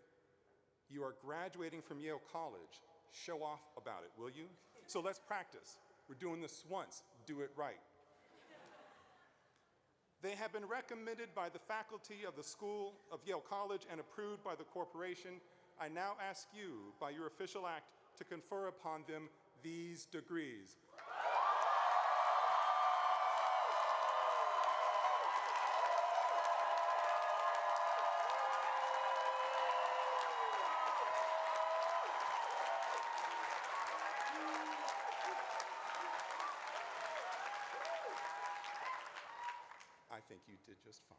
You are graduating from Yale College. Show off about it, will you? So let's practice. We're doing this once. Do it right. They have been recommended by the faculty of the School of Yale College and approved by the corporation. I now ask you, by your official act, to confer upon them these degrees. I think you did just fine.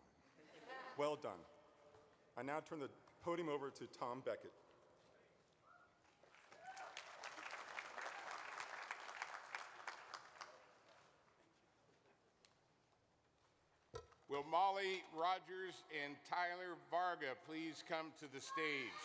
Well done. I now turn the podium over to Tom Beckett. Will Molly Rogers and Tyler Varga please come to the stage?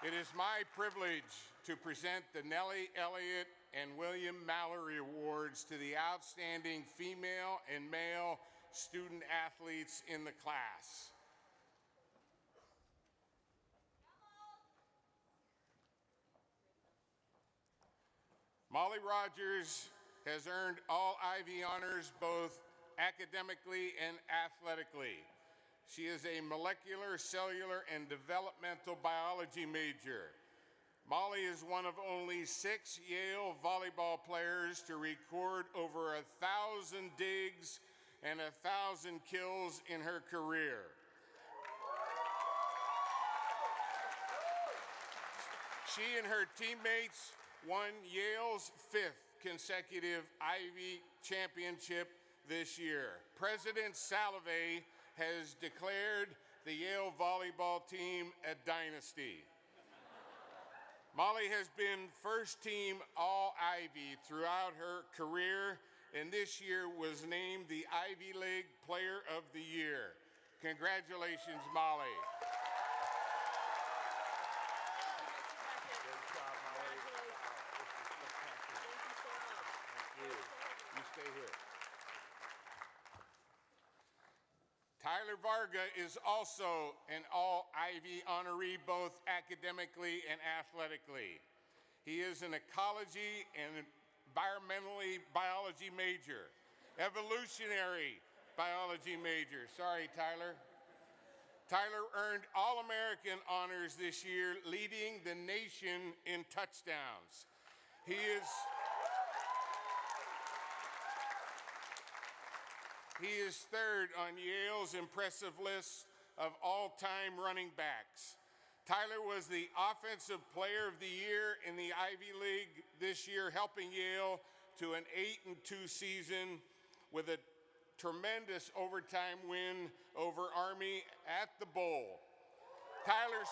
It is my privilege to present the Nellie Elliott and William Mallory Awards to the outstanding female and male student athletes in the class. Molly Rogers has earned all Ivy honors both academically and athletically. She is a molecular, cellular, and developmental biology major. Molly is one of only 6 Yale volleyball players to record over 1,000 digs and 1,000 kills in her career. She and her teammates won Yale's 5th consecutive Ivy championship this year. President Salovey has declared the Yale volleyball team a dynasty. Molly has been first team All-Ivy throughout her career, and this year was named the Ivy League Player of the Year. Congratulations, Molly. Great job, Molly. Thank you. You stay here. Tyler Varga is also an All-Ivy honoree both academically and athletically. He is an ecology and environmentally biology major, evolutionary biology major. Sorry, Tyler. Tyler earned All-American honors this year, leading the nation in touchdowns. He is third on Yale's impressive list of all-time running backs. Tyler was the Offensive Player of the Year in the Ivy League this year, helping Yale to an 8-2 season with a tremendous overtime win over Army at the Bowl. Tyler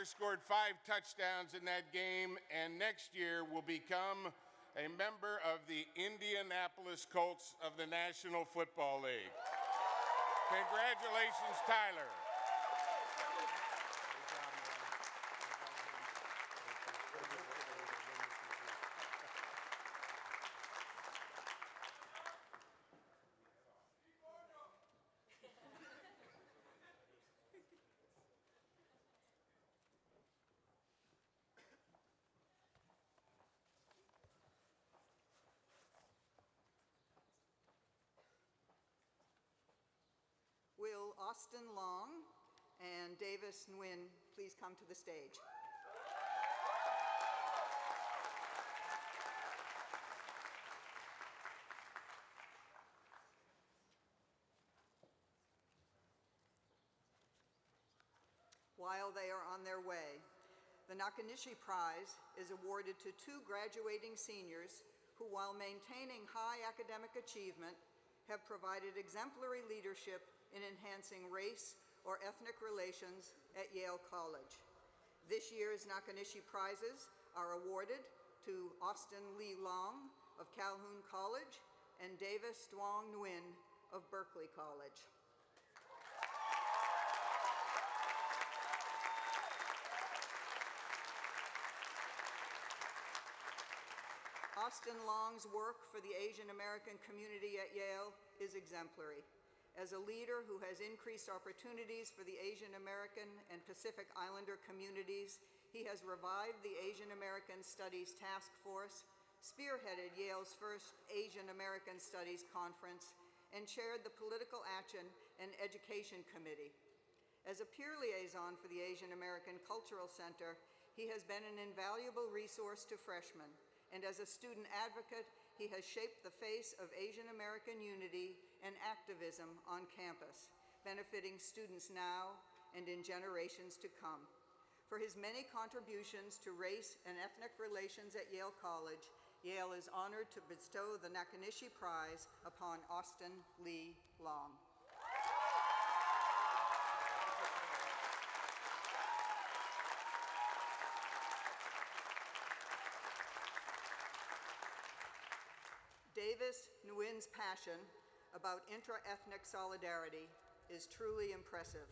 scored 5 touchdowns in that game, and next year will become a member of the Indianapolis Colts of the National Football League. Congratulations, Tyler. Austin Long and Davis Nguyen please come to the stage? While they are on their way, the Nakanishi Prize is awarded to 2 graduating seniors who, while maintaining high academic achievement, have provided exemplary leadership in enhancing race or ethnic relations at Yale College. This year's Nakanishi Prizes are awarded to Austin Lee Long of Calhoun College and Davis Duong Nguyen of Berkeley College. Austin Long's work for the Asian American community at Yale is exemplary. As a leader who has increased opportunities for the Asian American and Pacific Islander communities, he has revived the Asian American Studies Task Force, spearheaded Yale's first Asian American Studies Conference, and chaired the Political Action and Education Committee. As a peer liaison for the Asian American Cultural Center, he has been an invaluable resource to freshmen, and as a student advocate, he has shaped the face of Asian American unity and activism on campus, benefiting students now and in generations to come. For his many contributions to race and ethnic relations at Yale College, Yale is honored to bestow the Nakanishi Prize upon Austin Lee Long. Davis Nguyen's passion about intra-ethnic solidarity is truly impressive.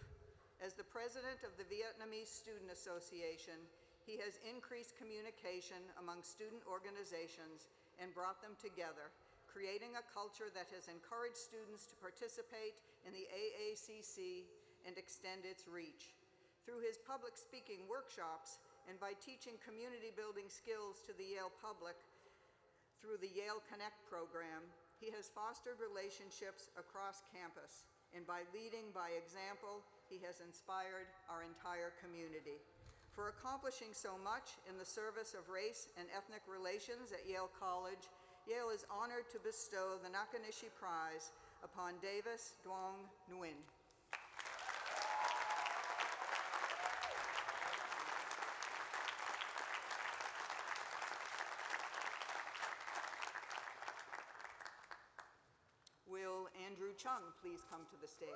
As the president of the Vietnamese Student Association, he has increased communication among student organizations and brought them together, creating a culture that has encouraged students to participate in the AACC and extend its reach. Through his public speaking workshops and by teaching community building skills to the Yale public, through the Yale Connect program, he has fostered relationships across campus, and by leading by example, he has inspired our entire community. For accomplishing so much in the service of race and ethnic relations at Yale College, Yale is honored to bestow the Nakanishi Prize upon Davis Duong Nguyen. Will Andrew Chung please come to the stage?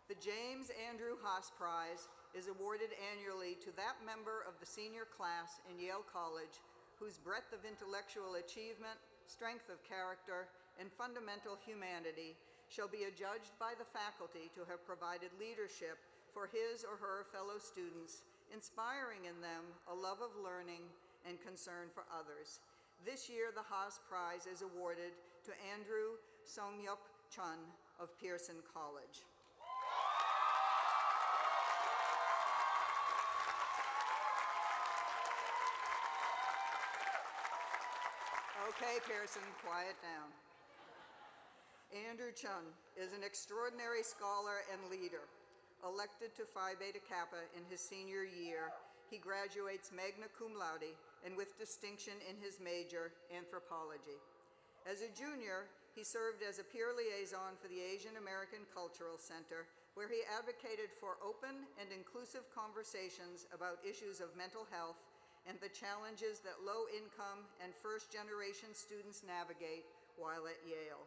The James Andrew Haas Prize is awarded annually to that member of the senior class in Yale College whose breadth of intellectual achievement, strength of character, and fundamental humanity shall be adjudged by the faculty to have provided leadership for his or her fellow students, inspiring in them a love of learning and concern for others. This year, the Haas Prize is awarded to Andrew Songyup Chun of Pearson College. Okay, Pearson, quiet down. Andrew Chun is an extraordinary scholar and leader. Elected to Phi Beta Kappa in his senior year, he graduates magna cum laude and with distinction in his major, anthropology. As a junior, he served as a peer liaison for the Asian American Cultural Center, where he advocated for open and inclusive conversations about issues of mental health and the challenges that low-income and first-generation students navigate while at Yale.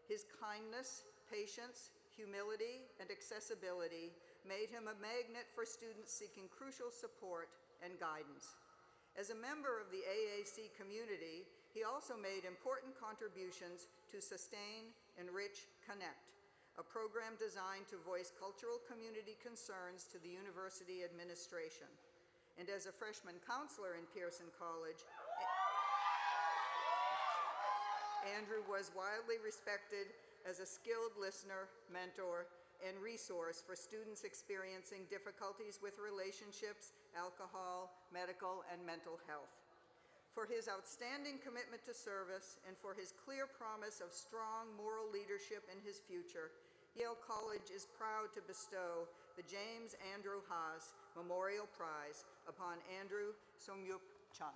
His kindness, patience, humility, and accessibility made him a magnet for students seeking crucial support and guidance. As a member of the AAC community, he also made important contributions to Sustain, Enrich, Connect, a program designed to voice cultural community concerns to the university administration. and as a freshman counselor in Pearson College, Andrew was widely respected as a skilled listener, mentor, and resource for students experiencing difficulties with relationships, alcohol, medical, and mental health. For his outstanding commitment to service and for his clear promise of strong moral leadership in his future, Yale College is proud to bestow the James Andrew Haas Memorial Prize upon Andrew Songyup Chun.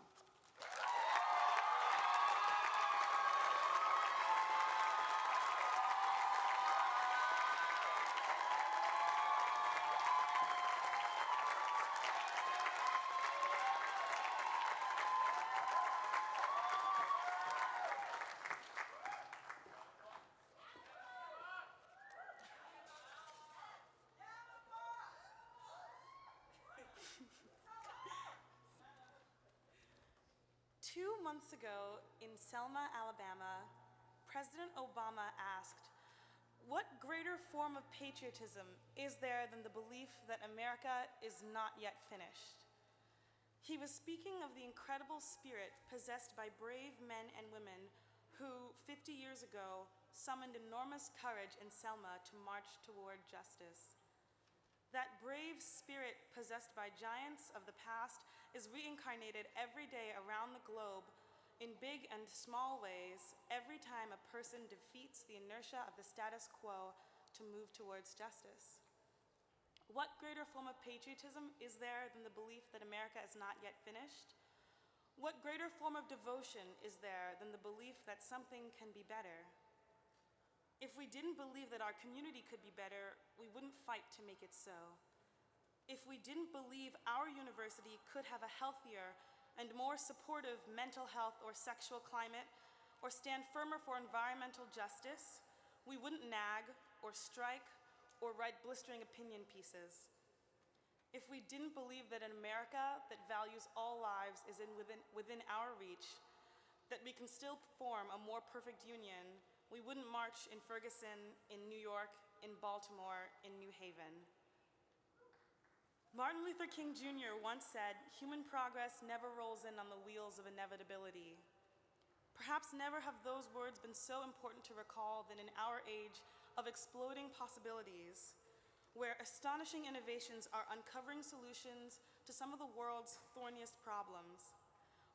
Two months ago in Selma, Alabama, President Obama asked, "What greater form of patriotism is there than the belief that America is not yet finished?" He was speaking of the incredible spirit possessed by brave men and women who, 50 years ago, summoned enormous courage in Selma to march toward justice. That brave spirit possessed by giants of the past is reincarnated every day around the globe in big and small ways every time a person defeats the inertia of the status quo to move towards justice. What greater form of patriotism is there than the belief that America is not yet finished? What greater form of devotion is there than the belief that something can be better? If we didn't believe that our community could be better, we wouldn't fight to make it so. If we didn't believe our university could have a healthier and more supportive mental health or sexual climate, or stand firmer for environmental justice, we wouldn't nag or strike or write blistering opinion pieces. If we didn't believe that an America that values all lives is within our reach, that we can still form a more perfect union, we wouldn't march in Ferguson, in New York, in Baltimore, in New Haven. Martin Luther King Jr. once said, "Human progress never rolls in on the wheels of inevitability." Perhaps never have those words been so important to recall than in our age of exploding possibilities, where astonishing innovations are uncovering solutions to some of the world's thorniest problems.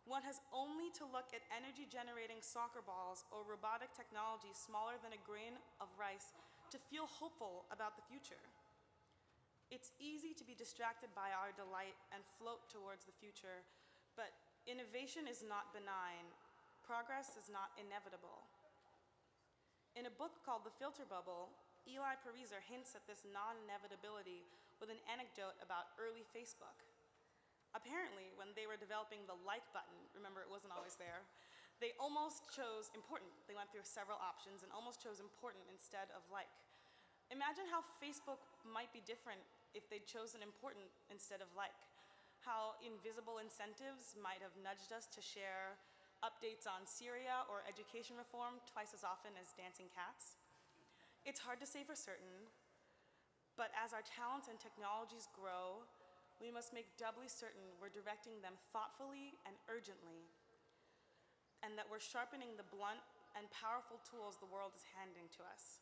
One has only to look at energy-generating soccer balls or robotic technology smaller than a grain of rice to feel hopeful about the future. It's easy to be distracted by our delight and float towards the future, but innovation is not benign. Progress is not inevitable. In a book called The Filter Bubble, Eli Pariser hints at this non-inevitability with an anecdote about early Facebook. Apparently, when they were developing the like button, remember it wasn't always there, they almost chose important. They went through several options and almost chose important instead of like. Imagine how Facebook might be different if they'd chosen important instead of like. How invisible incentives might have nudged us to share updates on Syria or education reform twice as often as dancing cats. It's hard to say for certain, but as our talents and technologies grow, we must make doubly certain we're directing them thoughtfully and urgently, and that we're sharpening the blunt and powerful tools the world is handing to us.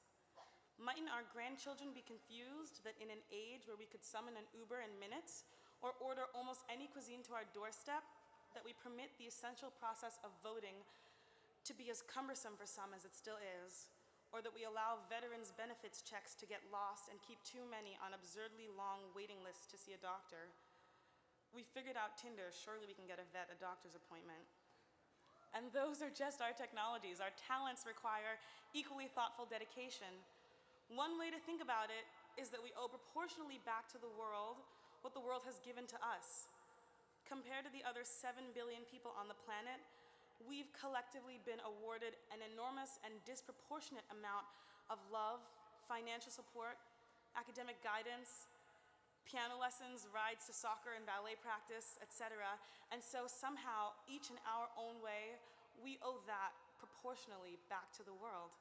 Mightn't our grandchildren be confused that in an age where we could summon an Uber in minutes or order almost any cuisine to our doorstep, that we permit the essential process of voting to be as cumbersome for some as it still is, or that we allow veterans' benefits checks to get lost and keep too many on absurdly long waiting lists to see a doctor? We figured out Tinder, surely we can get a vet a doctor's appointment. And those are just our technologies. Our talents require equally thoughtful dedication. One way to think about it is that we owe proportionally back to the world what the world has given to us. Compared to the other 7 billion people on the planet, we've collectively been awarded an enormous and disproportionate amount of love, financial support, academic guidance, piano lessons, rides to soccer and ballet practice, etc. And so somehow, each in our own way, we owe that proportionally back to the world.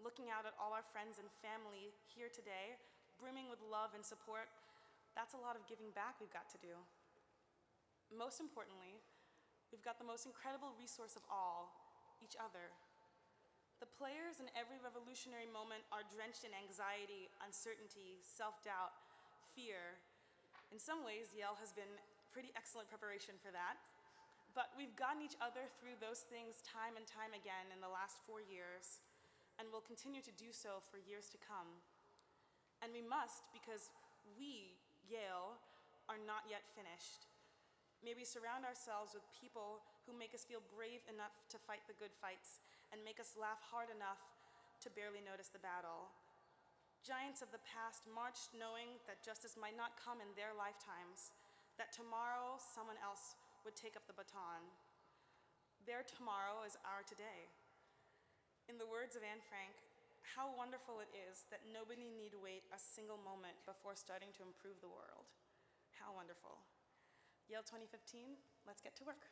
Looking out at all our friends and family here today, brimming with love and support, that's a lot of giving back we've got to do. Most importantly, we've got the most incredible resource of all, each other. The players in every revolutionary moment are drenched in anxiety, uncertainty, self-doubt, fear. In some ways, Yale has been pretty excellent preparation for that. But we've gotten each other through those things time and time again in the last 4 years, and will continue to do so for years to come. And we must, because we, Yale, are not yet finished. May we surround ourselves with people who make us feel brave enough to fight the good fights and make us laugh hard enough to barely notice the battle. Giants of the past marched knowing that justice might not come in their lifetimes, that tomorrow someone else would take up the baton. Their tomorrow is our today. In the words of Anne Frank, how wonderful it is that nobody need wait a single moment before starting to improve the world. How wonderful. Yale 2015, let's get to work.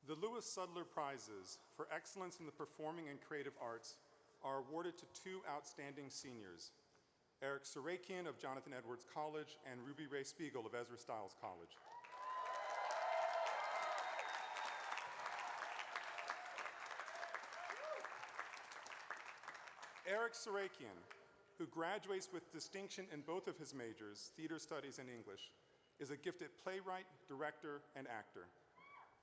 The Lewis Sudler Prizes for Excellence in the Performing and Creative Arts are awarded to 2 outstanding seniors, Eric Sarakian of Jonathan Edwards College and Ruby Ray Spiegel of Ezra Stiles College. Eric Sarakian, who graduates with distinction in both of his majors, theater studies and English, is a gifted playwright, director, and actor.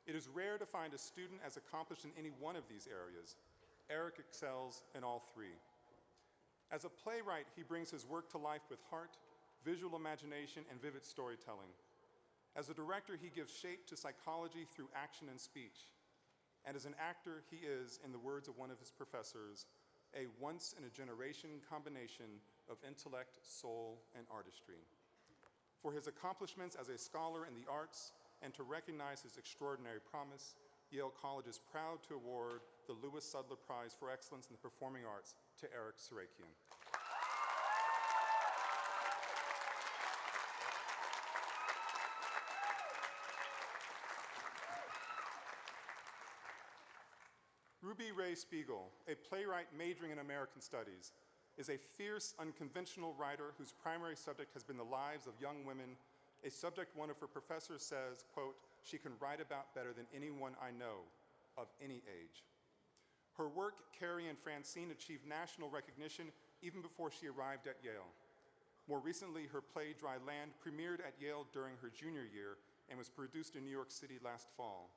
It is rare to find a student as accomplished in any one of these areas. Eric excels in all 3. As a playwright, he brings his work to life with heart, visual imagination, and vivid storytelling. As a director, he gives shape to psychology through action and speech. And as an actor, he is, in the words of one of his professors, a once-in-a-generation combination of intellect, soul, and artistry. For his accomplishments as a scholar in the arts, and to recognize his extraordinary promise, Yale College is proud to award the Lewis Sudler Prize for Excellence in the Performing Arts to Eric Sarakian. Ruby Ray Spiegel, a playwright majoring in American Studies, is a fierce, unconventional writer whose primary subject has been the lives of young women, a subject one of her professors says, quote, "She can write about better than anyone I know, of any age." Her work, Carrie and Francine, achieved national recognition even before she arrived at Yale. More recently, her play, Dry Land, premiered at Yale during her junior year and was produced in New York City last fall.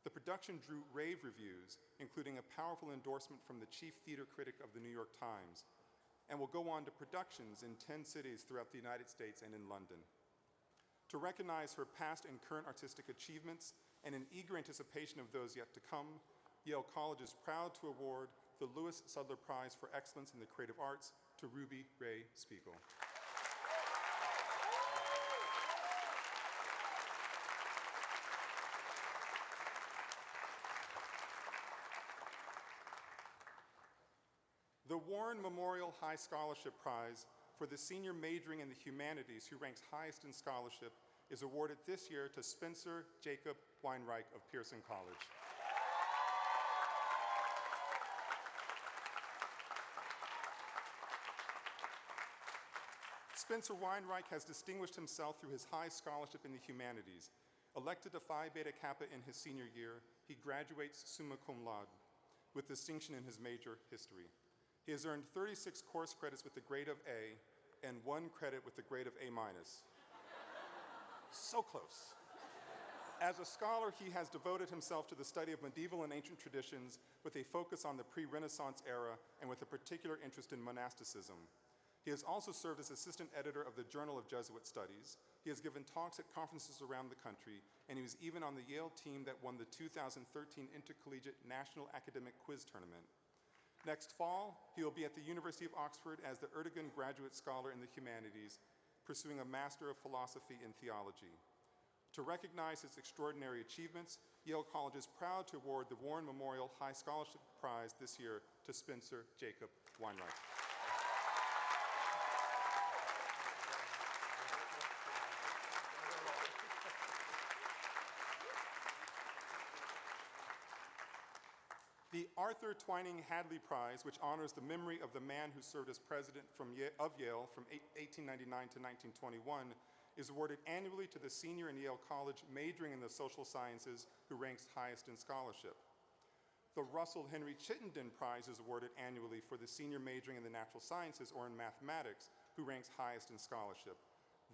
The production drew rave reviews, including a powerful endorsement from the chief theater critic of the New York Times, and will go on to productions in 10 cities throughout the United States and in London. To recognize her past and current artistic achievements and in eager anticipation of those yet to come, Yale College is proud to award the Lewis Sudler Prize for Excellence in the Creative Arts to Ruby Ray Spiegel. The Warren Memorial High Scholarship Prize for the senior majoring in the humanities who ranks highest in scholarship is awarded this year to Spencer Jacob Weinreich of Pearson College. Spencer Weinreich has distinguished himself through his high scholarship in the humanities. Elected to Phi Beta Kappa in his senior year, he graduates summa cum laude with distinction in his major, history. He has earned 36 course credits with the grade of A and 1 credit with the grade of A-. So close. As a scholar, he has devoted himself to the study of medieval and ancient traditions with a focus on the pre-Renaissance era and with a particular interest in monasticism. He has also served as assistant editor of the Journal of Jesuit Studies. He has given talks at conferences around the country, and he was even on the Yale team that won the 2013 Intercollegiate National Academic Quiz Tournament. Next fall, he will be at the University of Oxford as the Erdogan Graduate Scholar in the Humanities, pursuing a Master of Philosophy in Theology. To recognize his extraordinary achievements, Yale College is proud to award the Warren Memorial High Scholarship Prize this year to Spencer Jacob Weinreich. Arthur Twining Hadley Prize, which honors the memory of the man who served as president of Yale from 1899 to 1921, is awarded annually to the senior in Yale College majoring in the social sciences who ranks highest in scholarship. The Russell Henry Chittenden Prize is awarded annually for the senior majoring in the natural sciences or in mathematics who ranks highest in scholarship.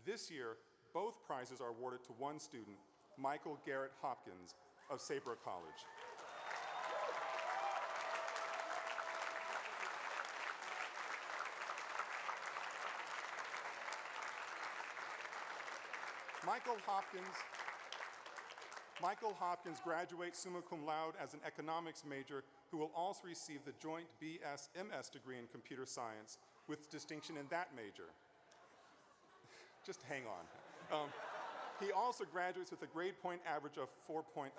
This year, both prizes are awarded to one student, Michael Garrett Hopkins of Saybrook College. Michael Hopkins graduates summa cum laude as an economics major who will also receive the joint BS-MS degree in computer science with distinction in that major. Just hang on. He also graduates with a grade point average of 4.0,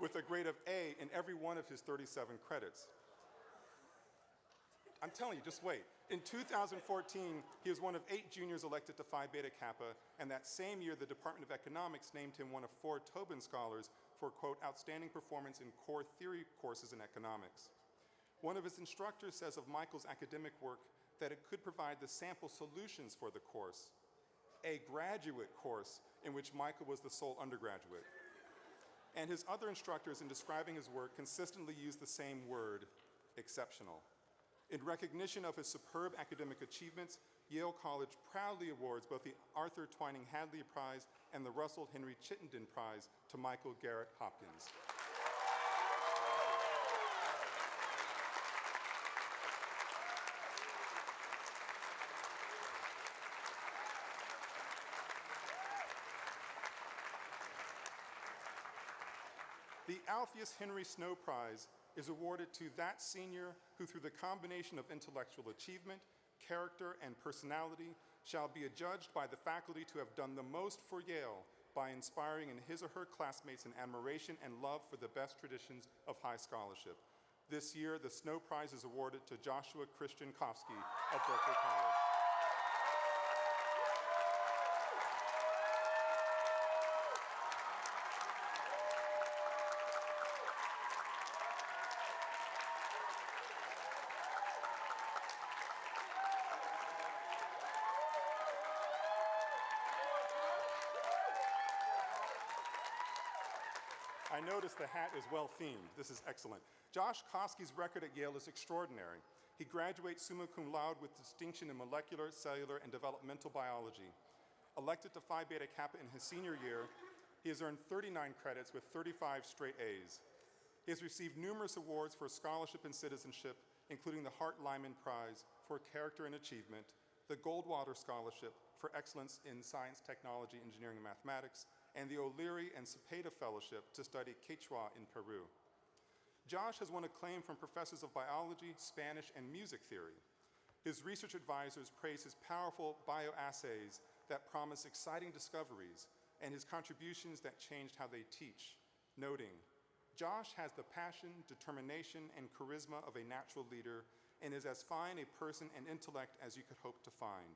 with a grade of A in every one of his 37 credits. I'm telling you, just wait. In 2014, he was one of 8 juniors elected to Phi Beta Kappa, and that same year, the Department of Economics named him one of 4 Tobin Scholars for, quote, outstanding performance in core theory courses in economics. One of his instructors says of Michael's academic work that it could provide the sample solutions for the course, a graduate course in which Michael was the sole undergraduate. And his other instructors, in describing his work, consistently use the same word, exceptional. In recognition of his superb academic achievements, Yale College proudly awards both the Arthur Twining Hadley Prize and the Russell Henry Chittenden Prize to Michael Garrett Hopkins. The Alpheus Henry Snow Prize is awarded to that senior who, through the combination of intellectual achievement, character, and personality, shall be adjudged by the faculty to have done the most for Yale by inspiring in his or her classmates an admiration and love for the best traditions of high scholarship. This year, the Snow Prize is awarded to Joshua Christian Kofsky of Berkeley College. I noticed the hat is well themed. This is excellent. Josh Kosky's record at Yale is extraordinary. He graduates summa cum laude with distinction in molecular, cellular, and developmental biology. Elected to Phi Beta Kappa in his senior year, he has earned 39 credits with 35 straight A's. He has received numerous awards for scholarship and citizenship, including the Hart Lyman Prize for Character and Achievement, the Goldwater Scholarship for Excellence in Science, Technology, Engineering, and Mathematics, and the O'Leary and Cepeda Fellowship to study Quechua in Peru. Josh has won acclaim from professors of biology, Spanish, and music theory. His research advisors praise his powerful bioassays that promise exciting discoveries and his contributions that changed how they teach, noting, Josh has the passion, determination, and charisma of a natural leader and is as fine a person and intellect as you could hope to find.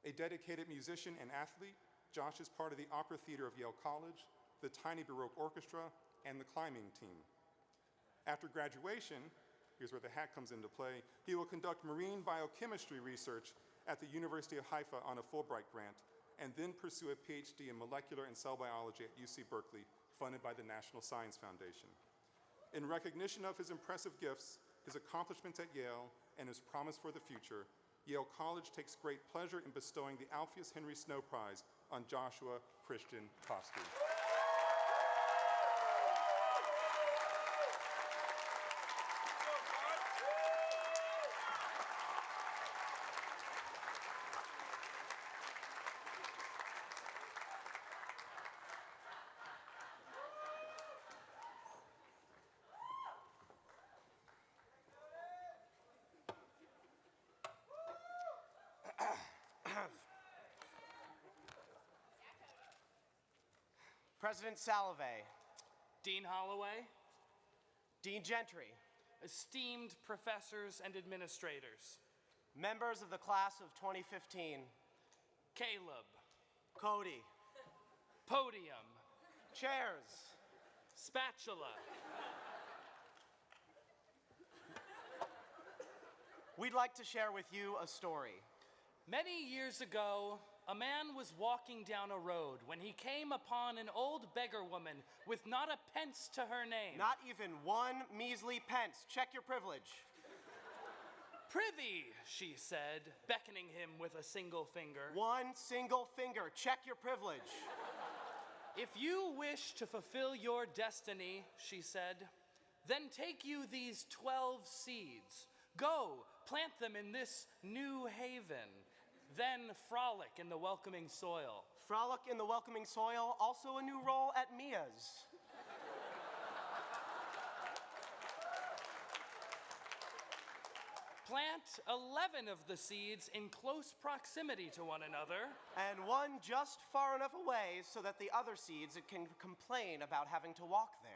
A dedicated musician and athlete, Josh is part of the Opera Theater of Yale College, the Tiny Baroque Orchestra, and the climbing team. After graduation, here's where the hat comes into play, he will conduct marine biochemistry research at the University of Haifa on a Fulbright grant, and then pursue a PhD in molecular and cell biology at UC Berkeley, funded by the National Science Foundation. In recognition of his impressive gifts, his accomplishments at Yale, and his promise for the future, Yale College takes great pleasure in bestowing the Alpheus Henry Snow Prize on Joshua Christian Kofsky. President Salovey, Dean Holloway, Dean Gentry, esteemed professors and administrators, members of the class of 2015, Caleb, Cody, podium, chairs, spatula, we'd like to share with you a story. Many years ago, a man was walking down a road when he came upon an old beggar woman with not a pence to her name. Not even one measly pence. Check your privilege. Prithee, she said, beckoning him with a single finger. One single finger. Check your privilege. If you wish to fulfill your destiny, she said, then take you these 12 seeds. Go, plant them in this new haven. Then frolic in the welcoming soil. Frolic in the welcoming soil, also a new role at Mia's. Plant 11 of the seeds in close proximity to one another. And one just far enough away so that the other seeds can complain about having to walk there.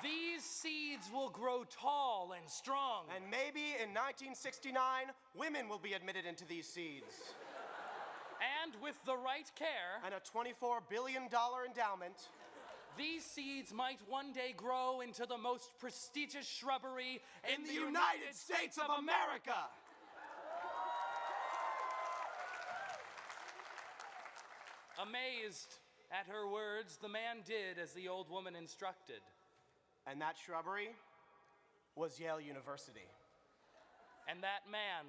These seeds will grow tall and strong. And maybe in 1969, women will be admitted into these seeds. And with the right care, And a $24 billion endowment, these seeds might one day grow into the most prestigious shrubbery in the United States of America. Amazed at her words, the man did as the old woman instructed. And that shrubbery was Yale University. And that man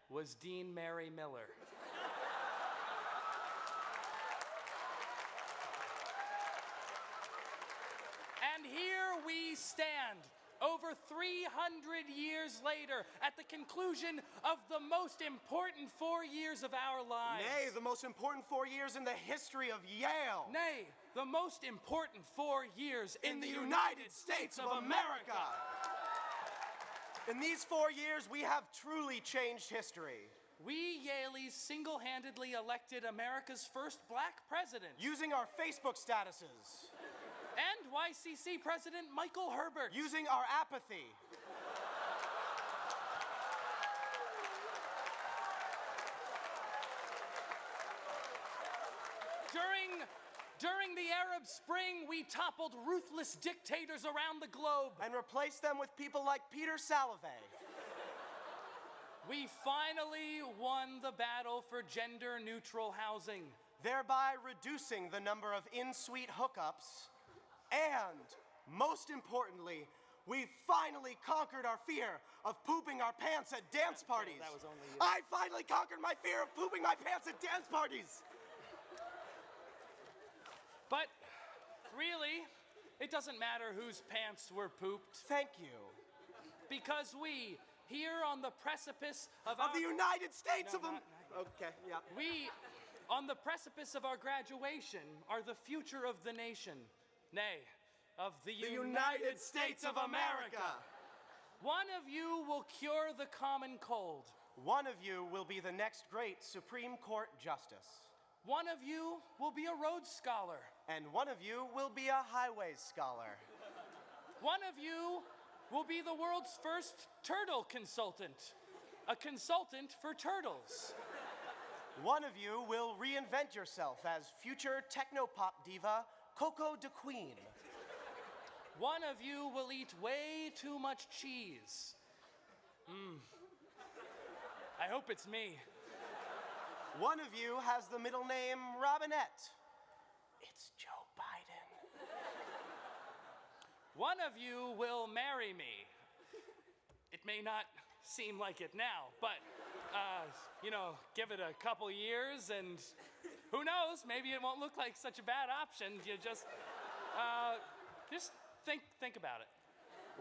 was Dean Mary Miller. And here we stand, over 300 years later, at the conclusion of the most important 4 years of our lives. Nay, the most important 4 years in the history of Yale. Nay, the most important 4 years In the United States of America. In these 4 years, we have truly changed history. We Yaleys single-handedly elected America's first black president. Using our Facebook statuses. And YCC President Michael Herbert. Using our apathy. During the Arab Spring, we toppled ruthless dictators around the globe. And replaced them with people like Peter Salovey. We finally won the battle for gender-neutral housing. Thereby reducing the number of in-suite hookups. And, most importantly, we finally conquered our fear of pooping our pants at dance parties. That was only you. I finally conquered my fear of pooping my pants at dance parties. But really, it doesn't matter whose pants were pooped. Thank you. Because we, here on the precipice of the United States of America. Okay, yeah. We, on the precipice of our graduation, are the future of the nation. Nay, of the United States of America. One of you will cure the common cold. One of you will be the next great Supreme Court Justice. One of you will be a Rhodes Scholar. And one of you will be a Highways Scholar. One of you will be the world's first turtle consultant. A consultant for turtles. One of you will reinvent yourself as future technopop diva Coco de Queen. One of you will eat way too much cheese. I hope it's me. One of you has the middle name Robinette. It's Joe Biden. One of you will marry me. It may not seem like it now, but, give it a couple years and who knows, maybe it won't look like such a bad option. You just think about it.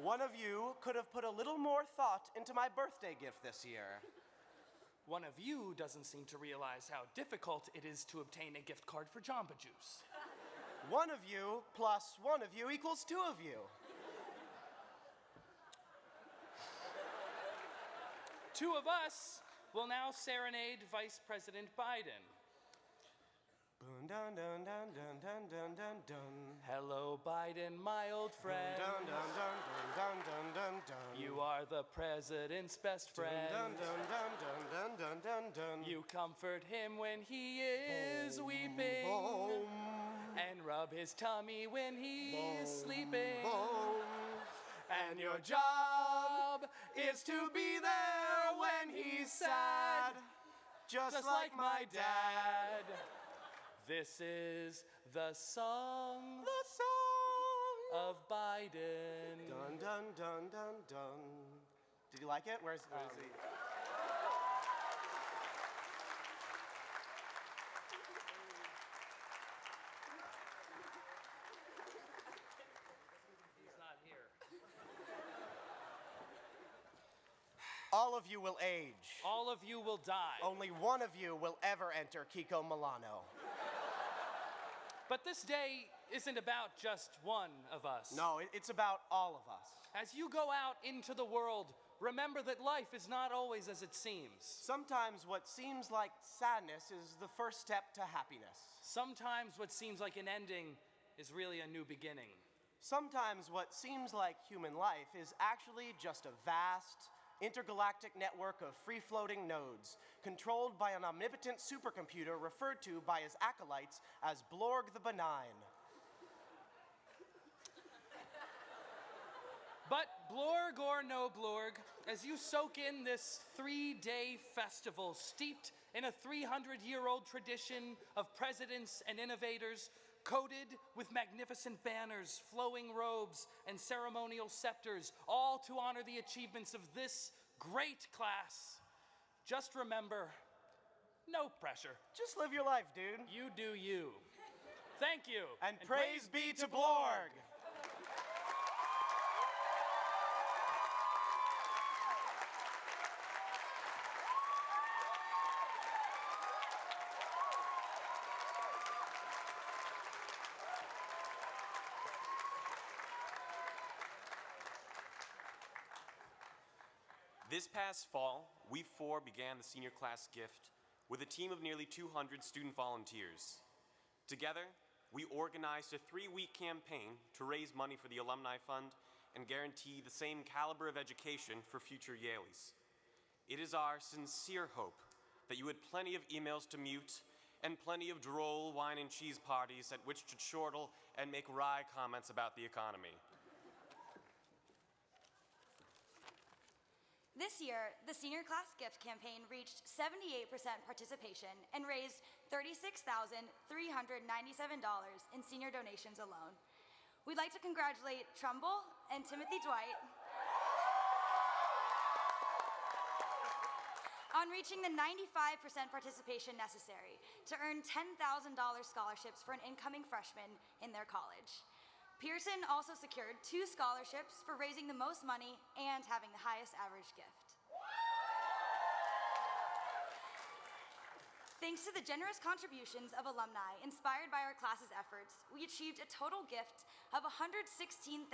One of you could have put a little more thought into my birthday gift this year. One of you doesn't seem to realize how difficult it is to obtain a gift card for Jamba Juice. One of you plus one of you equals two of you. Two of us will now serenade Vice President Biden. dun dun dun dun dun dun dun dun. Hello, Biden, my old friend. Dun dun dun dun dun dun dun. You are the president's best friend. Dun dun dun dun dun dun dun dun. You comfort him when he is weeping. And rub his tummy when he's sleeping. And your job is to be there when he's sad, just like my dad. This is the song of Biden. Dun dun dun dun dun. Did you like it? Where's he? He's not here. All of you will age. All of you will die. Only one of you will ever enter Kiko Milano. But this day isn't about just one of us. No, it's about all of us. As you go out into the world, remember that life is not always as it seems. Sometimes what seems like sadness is the first step to happiness. Sometimes what seems like an ending is really a new beginning. Sometimes what seems like human life is actually just a vast, intergalactic network of free-floating nodes, controlled by an omnipotent supercomputer referred to by his acolytes as Blorg the Benign. But Blorg or no Blorg, as you soak in this 3-day festival steeped in a 300-year-old tradition of presidents and innovators, coated with magnificent banners, flowing robes, and ceremonial scepters, all to honor the achievements of this great class, just remember, no pressure. Just live your life, dude. You do you. Thank you. And praise be to Blorg. This past fall, we four began the senior class gift with a team of nearly 200 student volunteers. Together, we organized a 3-week campaign to raise money for the Alumni Fund and guarantee the same caliber of education for future Yaleys. It is our sincere hope that you had plenty of emails to mute and plenty of droll wine and cheese parties at which to chortle and make wry comments about the economy. This year, the Senior Class Gift Campaign reached 78% participation and raised $36,397 in senior donations alone. We'd like to congratulate Trumbull and Timothy Dwight on reaching the 95% participation necessary to earn $10,000 scholarships for an incoming freshman in their college. Pearson also secured 2 scholarships for raising the most money and having the highest average gift. Thanks to the generous contributions of alumni inspired by our class's efforts, we achieved a total gift of $116,655.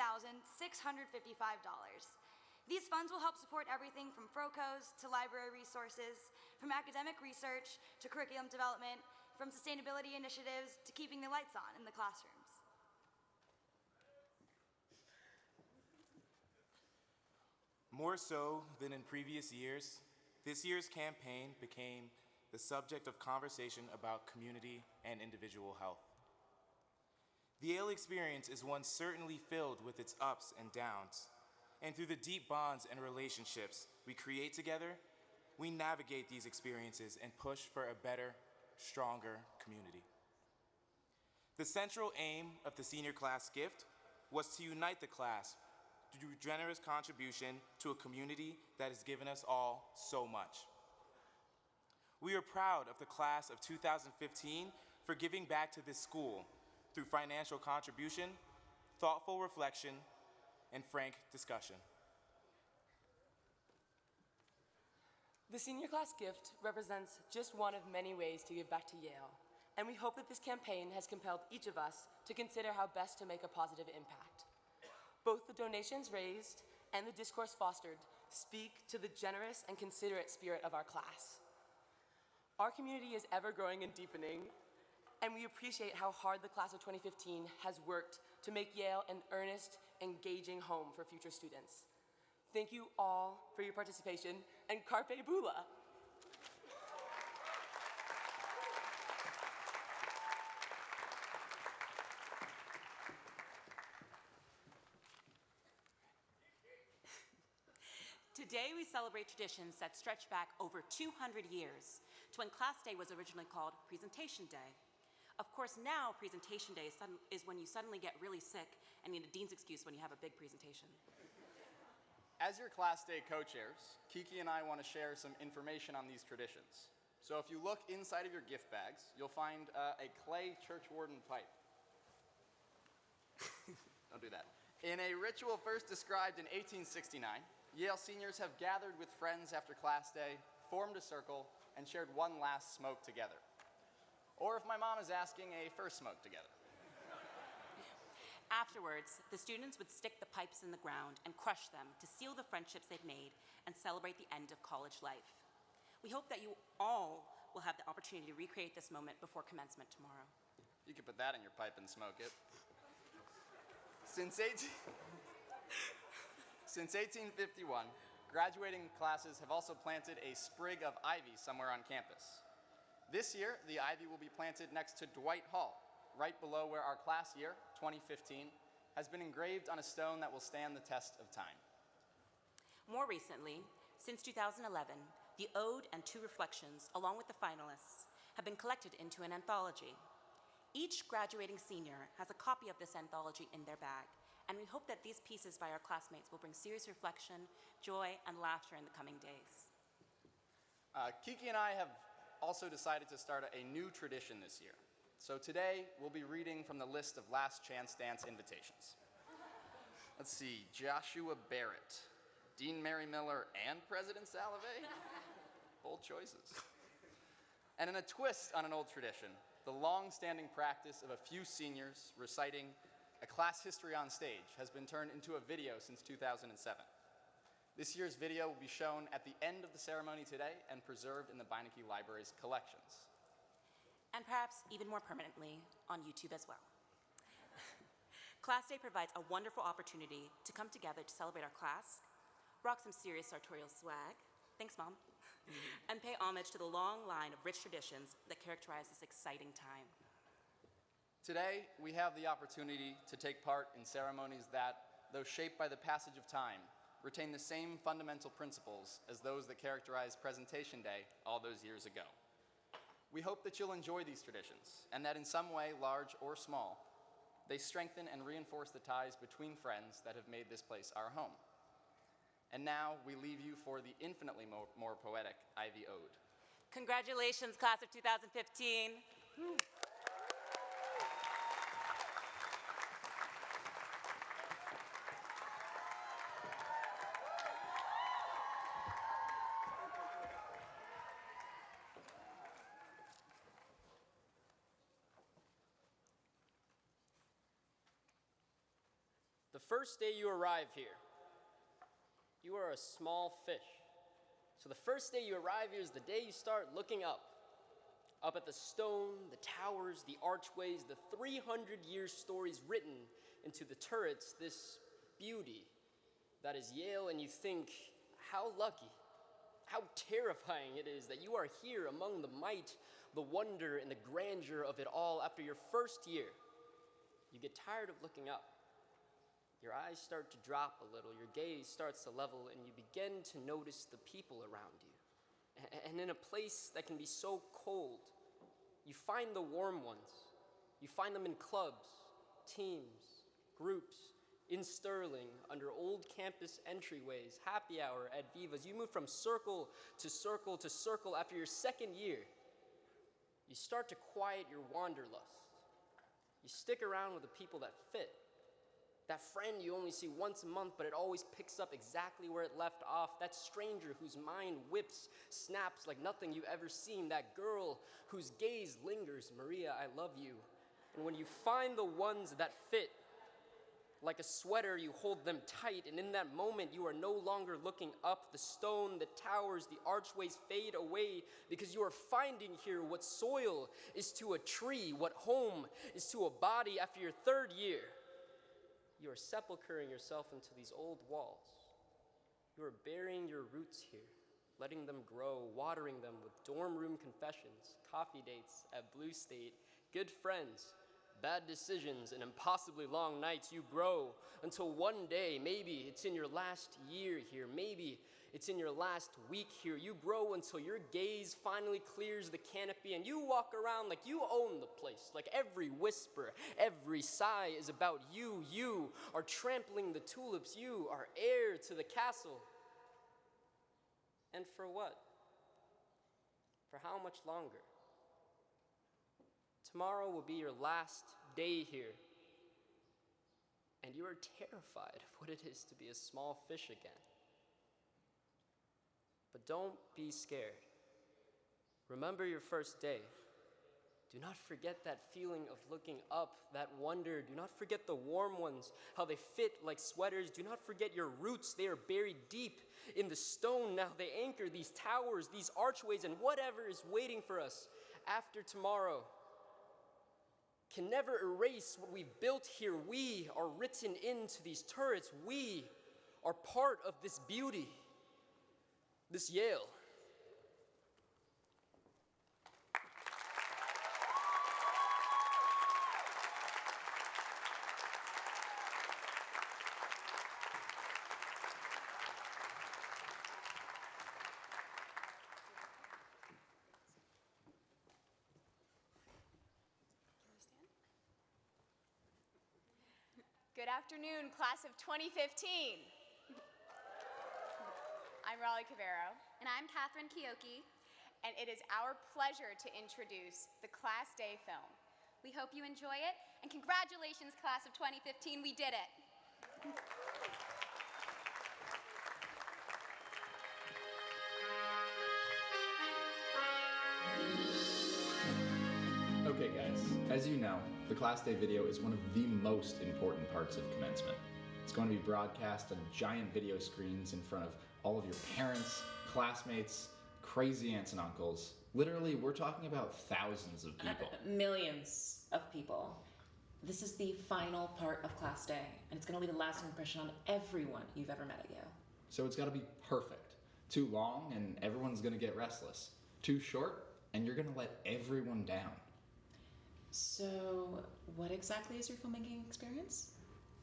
These funds will help support everything from FROCOs to library resources, from academic research to curriculum development, from sustainability initiatives to keeping the lights on in the classrooms. More so than in previous years, this year's campaign became the subject of conversation about community and individual health. The Yale experience is one certainly filled with its ups and downs, and through the deep bonds and relationships we create together, we navigate these experiences and push for a better, stronger community. The central aim of the senior class gift was to unite the class through generous contribution to a community that has given us all so much. We are proud of the class of 2015 for giving back to this school through financial contribution, thoughtful reflection, and frank discussion. The senior class gift represents just one of many ways to give back to Yale, and we hope that this campaign has compelled each of us to consider how best to make a positive impact. Both the donations raised and the discourse fostered speak to the generous and considerate spirit of our class. Our community is ever growing and deepening, And we appreciate how hard the class of 2015 has worked to make Yale an earnest, engaging home for future students. Thank you all for your participation, and carpe bula. Today, we celebrate traditions that stretch back over 200 years to when Class Day was originally called Presentation Day. Of course, now Presentation Day is when you suddenly get really sick and need a dean's excuse when you have a big presentation. As your Class Day co-chairs, Kiki and I want to share some information on these traditions. So if you look inside of your gift bags, you'll find a clay church warden pipe. Don't do that. In a ritual first described in 1869, Yale seniors have gathered with friends after Class Day, formed a circle, and shared one last smoke together. Or if my mom is asking, a first smoke together. Afterwards, the students would stick the pipes in the ground and crush them to seal the friendships they've made and celebrate the end of college life. We hope that you all will have the opportunity to recreate this moment before commencement tomorrow. You could put that in your pipe and smoke it. Since 1851, graduating classes have also planted a sprig of ivy somewhere on campus. This year, the ivy will be planted next to Dwight Hall, right below where our class year, 2015, has been engraved on a stone that will stand the test of time. More recently, since 2011, the Ode and Two Reflections, along with the finalists, have been collected into an anthology. Each graduating senior has a copy of this anthology in their bag, and we hope that these pieces by our classmates will bring serious reflection, joy, and laughter in the coming days. Kiki and I have also decided to start a new tradition this year. So today, we'll be reading from the list of last chance dance invitations. Let's see, Joshua Barrett, Dean Mary Miller, and President Salovey? Bold choices. And in a twist on an old tradition, the long-standing practice of a few seniors reciting a class history on stage has been turned into a video since 2007. This year's video will be shown at the end of the ceremony today and preserved in the Beinecke Library's collections. And perhaps even more permanently, on YouTube as well. Class Day provides a wonderful opportunity to come together to celebrate our class, rock some serious sartorial swag, thanks Mom, and pay homage to the long line of rich traditions that characterize this exciting time. Today, we have the opportunity to take part in ceremonies that, though shaped by the passage of time, retain the same fundamental principles as those that characterized Presentation Day all those years ago. We hope that you'll enjoy these traditions, and that in some way, large or small, they strengthen and reinforce the ties between friends that have made this place our home. And now, we leave you for the infinitely more poetic Ivy Ode. Congratulations, class of 2015. The first day you arrive here, you are a small fish. So the first day you arrive here is the day you start looking up at the stone, the towers, the archways, the 300-year stories written into the turrets, this beauty that is Yale, and you think, how lucky, how terrifying it is that you are here among the might, the wonder, and the grandeur of it all after your first year. You get tired of looking up. Your eyes start to drop a little, your gaze starts to level, and you begin to notice the people around you. And in a place that can be so cold, you find the warm ones. You find them in clubs, teams, groups, in Sterling, under old campus entryways, happy hour at Viva's. You move from circle to circle to circle after your second year. You start to quiet your wanderlust. You stick around with the people that fit. That friend you only see once a month, but it always picks up exactly where it left off. That stranger whose mind whips, snaps like nothing you've ever seen. That girl whose gaze lingers, Maria, I love you. And when you find the ones that fit, Like a sweater, you hold them tight, and in that moment, you are no longer looking up. The stone, the towers, the archways fade away because you are finding here what soil is to a tree, what home is to a body. After your third year, you are sepulchering yourself into these old walls. You are burying your roots here, letting them grow, watering them with dorm room confessions, coffee dates at Blue State, good friends, bad decisions, and impossibly long nights. You grow until one day, maybe it's in your last year here, maybe it's in your last week here. You grow until your gaze finally clears the canopy and you walk around like you own the place, like every whisper, every sigh is about you. You are trampling the tulips. You are heir to the castle. And for what? For how much longer? Tomorrow will be your last day here, and you are terrified of what it is to be a small fish again. But don't be scared. Remember your first day. Do not forget that feeling of looking up, that wonder. Do not forget the warm ones, how they fit like sweaters. Do not forget your roots. They are buried deep in the stone now. They anchor these towers, these archways, and whatever is waiting for us after tomorrow can never erase what we've built here. We are written into these turrets. We are part of this beauty, this Yale. Good afternoon, class of 2015. I'm Raleigh Cavero. And I'm Catherine Kiyoki. And it is our pleasure to introduce the Class Day film. We hope you enjoy it, and congratulations, class of 2015, we did it. Okay guys, as you know, the Class Day video is one of the most important parts of commencement. It's going to be broadcast on giant video screens in front of all of your parents, classmates, crazy aunts and uncles. Literally, we're talking about thousands of people. Millions of people. This is the final part of Class Day, and it's going to leave a lasting impression on everyone you've ever met at Yale. So it's got to be perfect. Too long and everyone's going to get restless. Too short and you're going to let everyone down. So, what exactly is your filmmaking experience?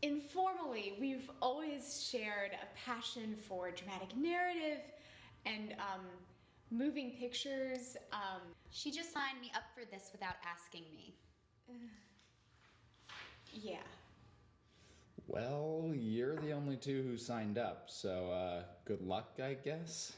Informally, we've always shared a passion for dramatic narrative and moving pictures. She just signed me up for this without asking me. Yeah. Well, you're the only two who signed up, so good luck, I guess.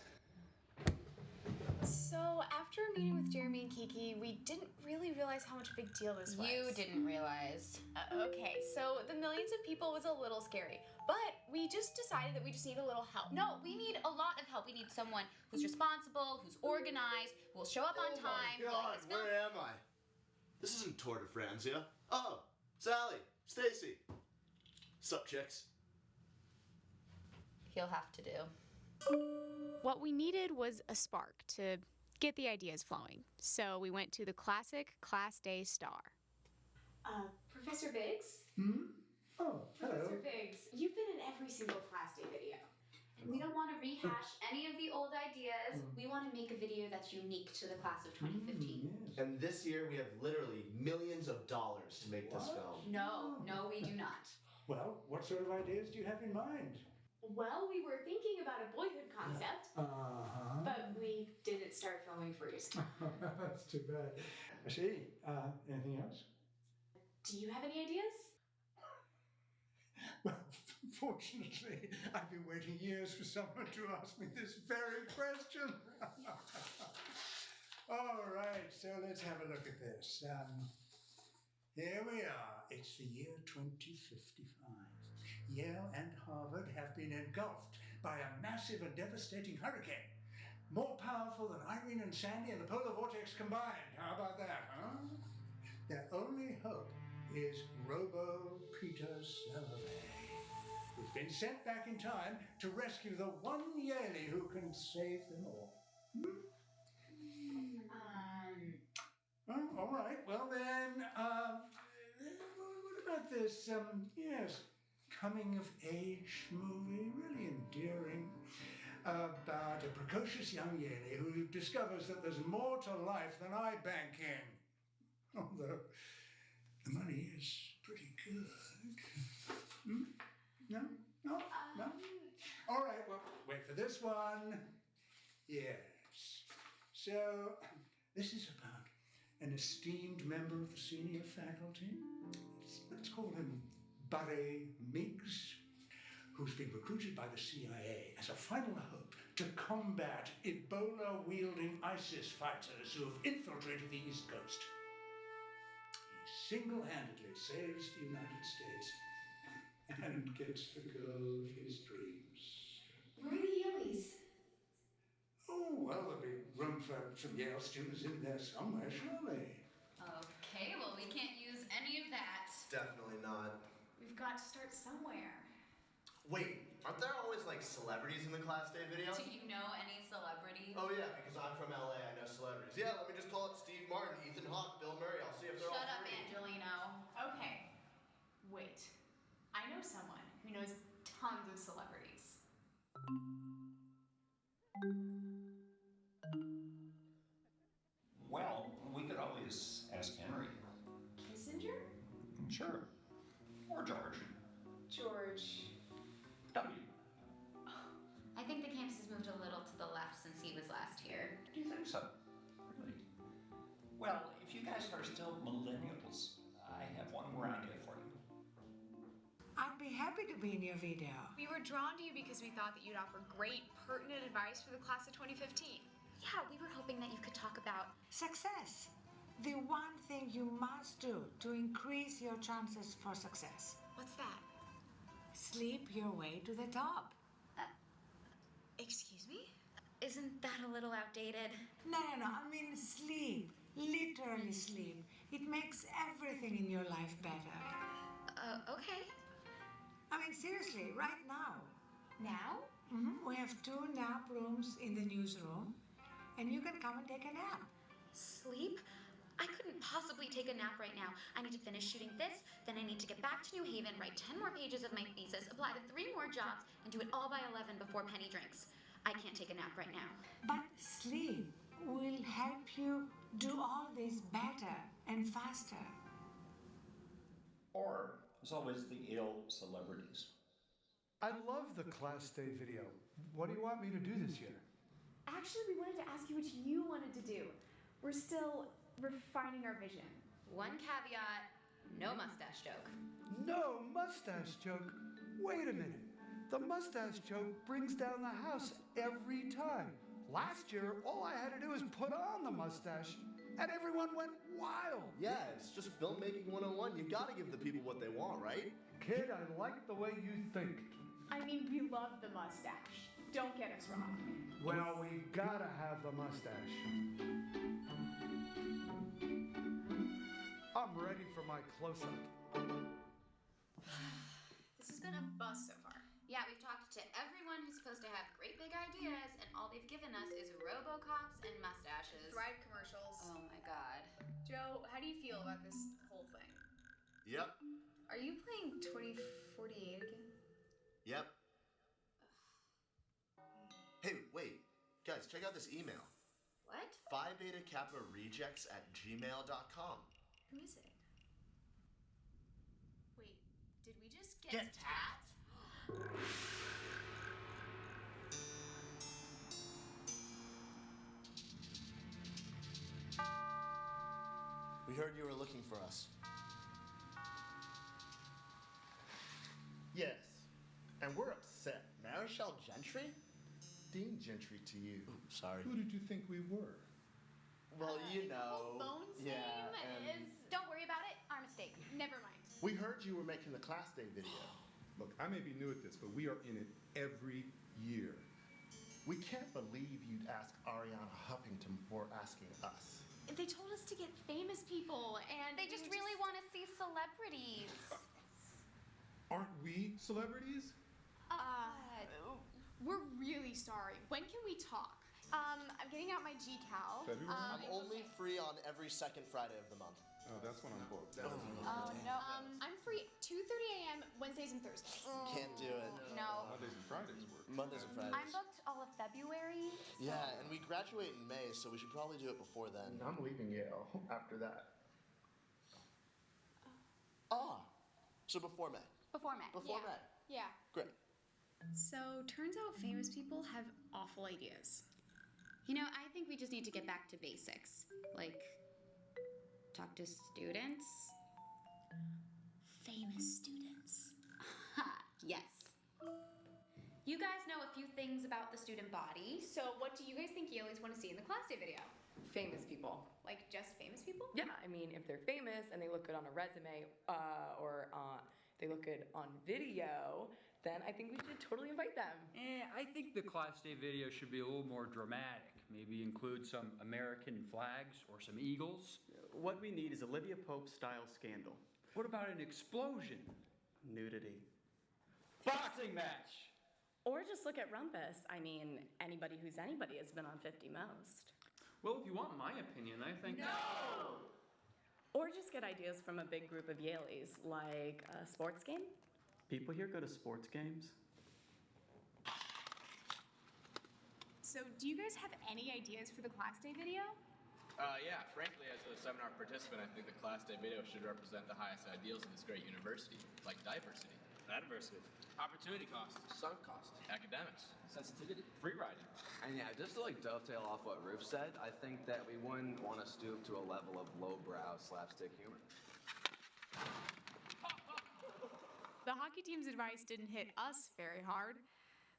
So after meeting with Jeremy and Kiki, we didn't really realize how much a big deal this was. You didn't realize. Okay, so the millions of people was a little scary, but we just decided that we just need a little help. No, we need a lot of help. We need someone who's responsible, who's organized, who will show up on time. Oh my God, where am I? This isn't Tour de France here. Oh, Sally, Stacy. Sup, chicks? He'll have to do. What we needed was a spark to get the ideas flowing. So we went to the classic Class Day star. Professor Biggs? Oh, hello. Professor Biggs, you've been in every single Class Day video. And we don't want to rehash any of the old ideas. We want to make a video that's unique to the class of 2015. And this year we have literally millions of dollars to make this film. No, we do not. Well, what sort of ideas do you have in mind? Well, we were thinking about a boyhood concept, but we didn't start filming for you. That's too bad. I see. Anything else? Do you have any ideas? Well, fortunately, I've been waiting years for someone to ask me this very question. All right, so let's have a look at this. Here we are. It's the year 2055. Yale and Harvard have been engulfed by a massive and devastating hurricane. More powerful than Irene and Sandy and the polar vortex combined. How about that, huh? Their only hope is Robo Peter Salovey. been sent back in time to rescue the one Yalie who can save them all. Oh, all right. Well then, what about this? Yes, coming of age movie, really endearing, about a precocious young Yalie who discovers that there's more to life than eye banking. Although the money is pretty good. No? No? No? All right, well, wait for this one. Yes. So, this is about an esteemed member of the senior faculty. Let's call him Barry Miggs, who's been recruited by the CIA as a final hope to combat Ebola-wielding ISIS fighters who have infiltrated the East Coast. He single-handedly saves the United States and gets the girl of his dreams. Where are the Yaleys? Oh, well, there'll be room for some Yale students in there somewhere, surely. Okay, well, we can't use any of that. Definitely not. We've got to start somewhere. Wait, aren't there always like celebrities in the class day video? Do you know any celebrities? Oh yeah, because I'm from LA, I know celebrities. Yeah, let me just call it Steve Martin, Ethan Hawke, Bill Murray. I'll see if they're all Shut up, free. Angelino. Okay. Wait. I know someone who knows tons of celebrities. Well, we could always ask Henry. Kissinger? Sure. Or George. George. W. I think the campus has moved a little to the left since he was last here. Do you think so? Really? Well, if you guys are still millennials, I have one more idea for you. I'd be happy to be in your video. We were drawn to you because we thought that you'd offer great, pertinent advice for the class of 2015. Yeah, we were hoping that you could talk about Success. The one thing you must do to increase your chances for success. What's that? Sleep your way to the top. Excuse me? Isn't that a little outdated? No. I mean sleep. Literally sleep. It makes everything in your life better. Okay. I mean, seriously, right now. Now? We have 2 nap rooms in the newsroom, and you can come and take a nap. Sleep? I couldn't possibly take a nap right now. I need to finish shooting this, then I need to get back to New Haven, write 10 more pages of my thesis, apply to 3 more jobs, and do it all by 11 before Penny drinks. I can't take a nap right now. But sleep will help you do all this better and faster. Or, as always, the Yale celebrities. I love the class day video. What do you want me to do this year? Actually, we wanted to ask you what you wanted to do. We're still refining our vision. One caveat, no mustache joke. No mustache joke? Wait a minute. The mustache joke brings down the house every time. Last year, all I had to do was put on the mustache, and everyone went wild. Yeah, it's just filmmaking 101. You gotta give the people what they want, right? Kid, I like the way you think. I mean, we love the mustache. Don't get us wrong. Well, we gotta have the mustache. I'm ready for my close-up. This has been a bust so far. Yeah, we've talked to everyone who's supposed to have great big ideas, and all they've given us is RoboCops and mustaches. Thrive commercials. Oh my god. Joe, how do you feel about this whole thing? Yep. Are you playing 2048 again? Yep. Hey, wait. Guys, check out this email. What? Phi Beta Kappa Rejects at gmail.com. Who is it? Wait, did we just Get tapped? We heard you were looking for us. Yes, and we're upset. Marichal Gentry? Dean Gentry to you. Ooh, sorry. Who did you think we were? Well, you know. Bones' yeah, name is... Don't worry about it. Our mistake. Never mind. We heard you were making the class day video. Look, I may be new at this, but we are in it every year. We can't believe you'd ask Ariana Huffington before asking us. They told us to get famous people, and They just really want to see celebrities. Aren't we celebrities? We're really sorry. When can we talk? I'm getting out my GCal. February? I'm only free on every second Friday of the month. Oh, that's when I'm booked. Oh, no. I'm free 2:30 a.m. Wednesdays and Thursdays. Can't do it. No. Mondays and Fridays work. Mondays and Fridays. I'm booked all of February. Yeah, and we graduate in May, so we should probably do it before then. I'm leaving Yale after that. Ah, so before May. Before May. Before May. Yeah. Great. So, turns out famous people have awful ideas. You know, I think we just need to get back to basics. Like, talk to students. Famous students. Ha, yes. You guys know a few things about the student body. So what do you guys think Yaleys want to see in the class day video? Famous people. Like just famous people? Yeah, I mean, if they're famous and they look good on a resume or they look good on video, then I think we should totally invite them. I think the class day video should be a little more dramatic. Maybe include some American flags or some eagles. What we need is Olivia Pope-style scandal. What about an explosion? Nudity. Boxing match! Or just look at Rumpus. I mean, anybody who's anybody has been on 50 Most. Well, if you want my opinion, I think... No! Or just get ideas from a big group of Yaleys, like a sports game. People here go to sports games. So do you guys have any ideas for the class day video? Yeah, frankly, as a seminar participant, I think the class day video should represent the highest ideals of this great university, like diversity, Adversity. opportunity cost, sunk cost, academics, sensitivity, free riding. And yeah, just to like dovetail off what Ruth said, I think that we wouldn't want to stoop to a level of lowbrow slapstick humor. The hockey team's advice didn't hit us very hard.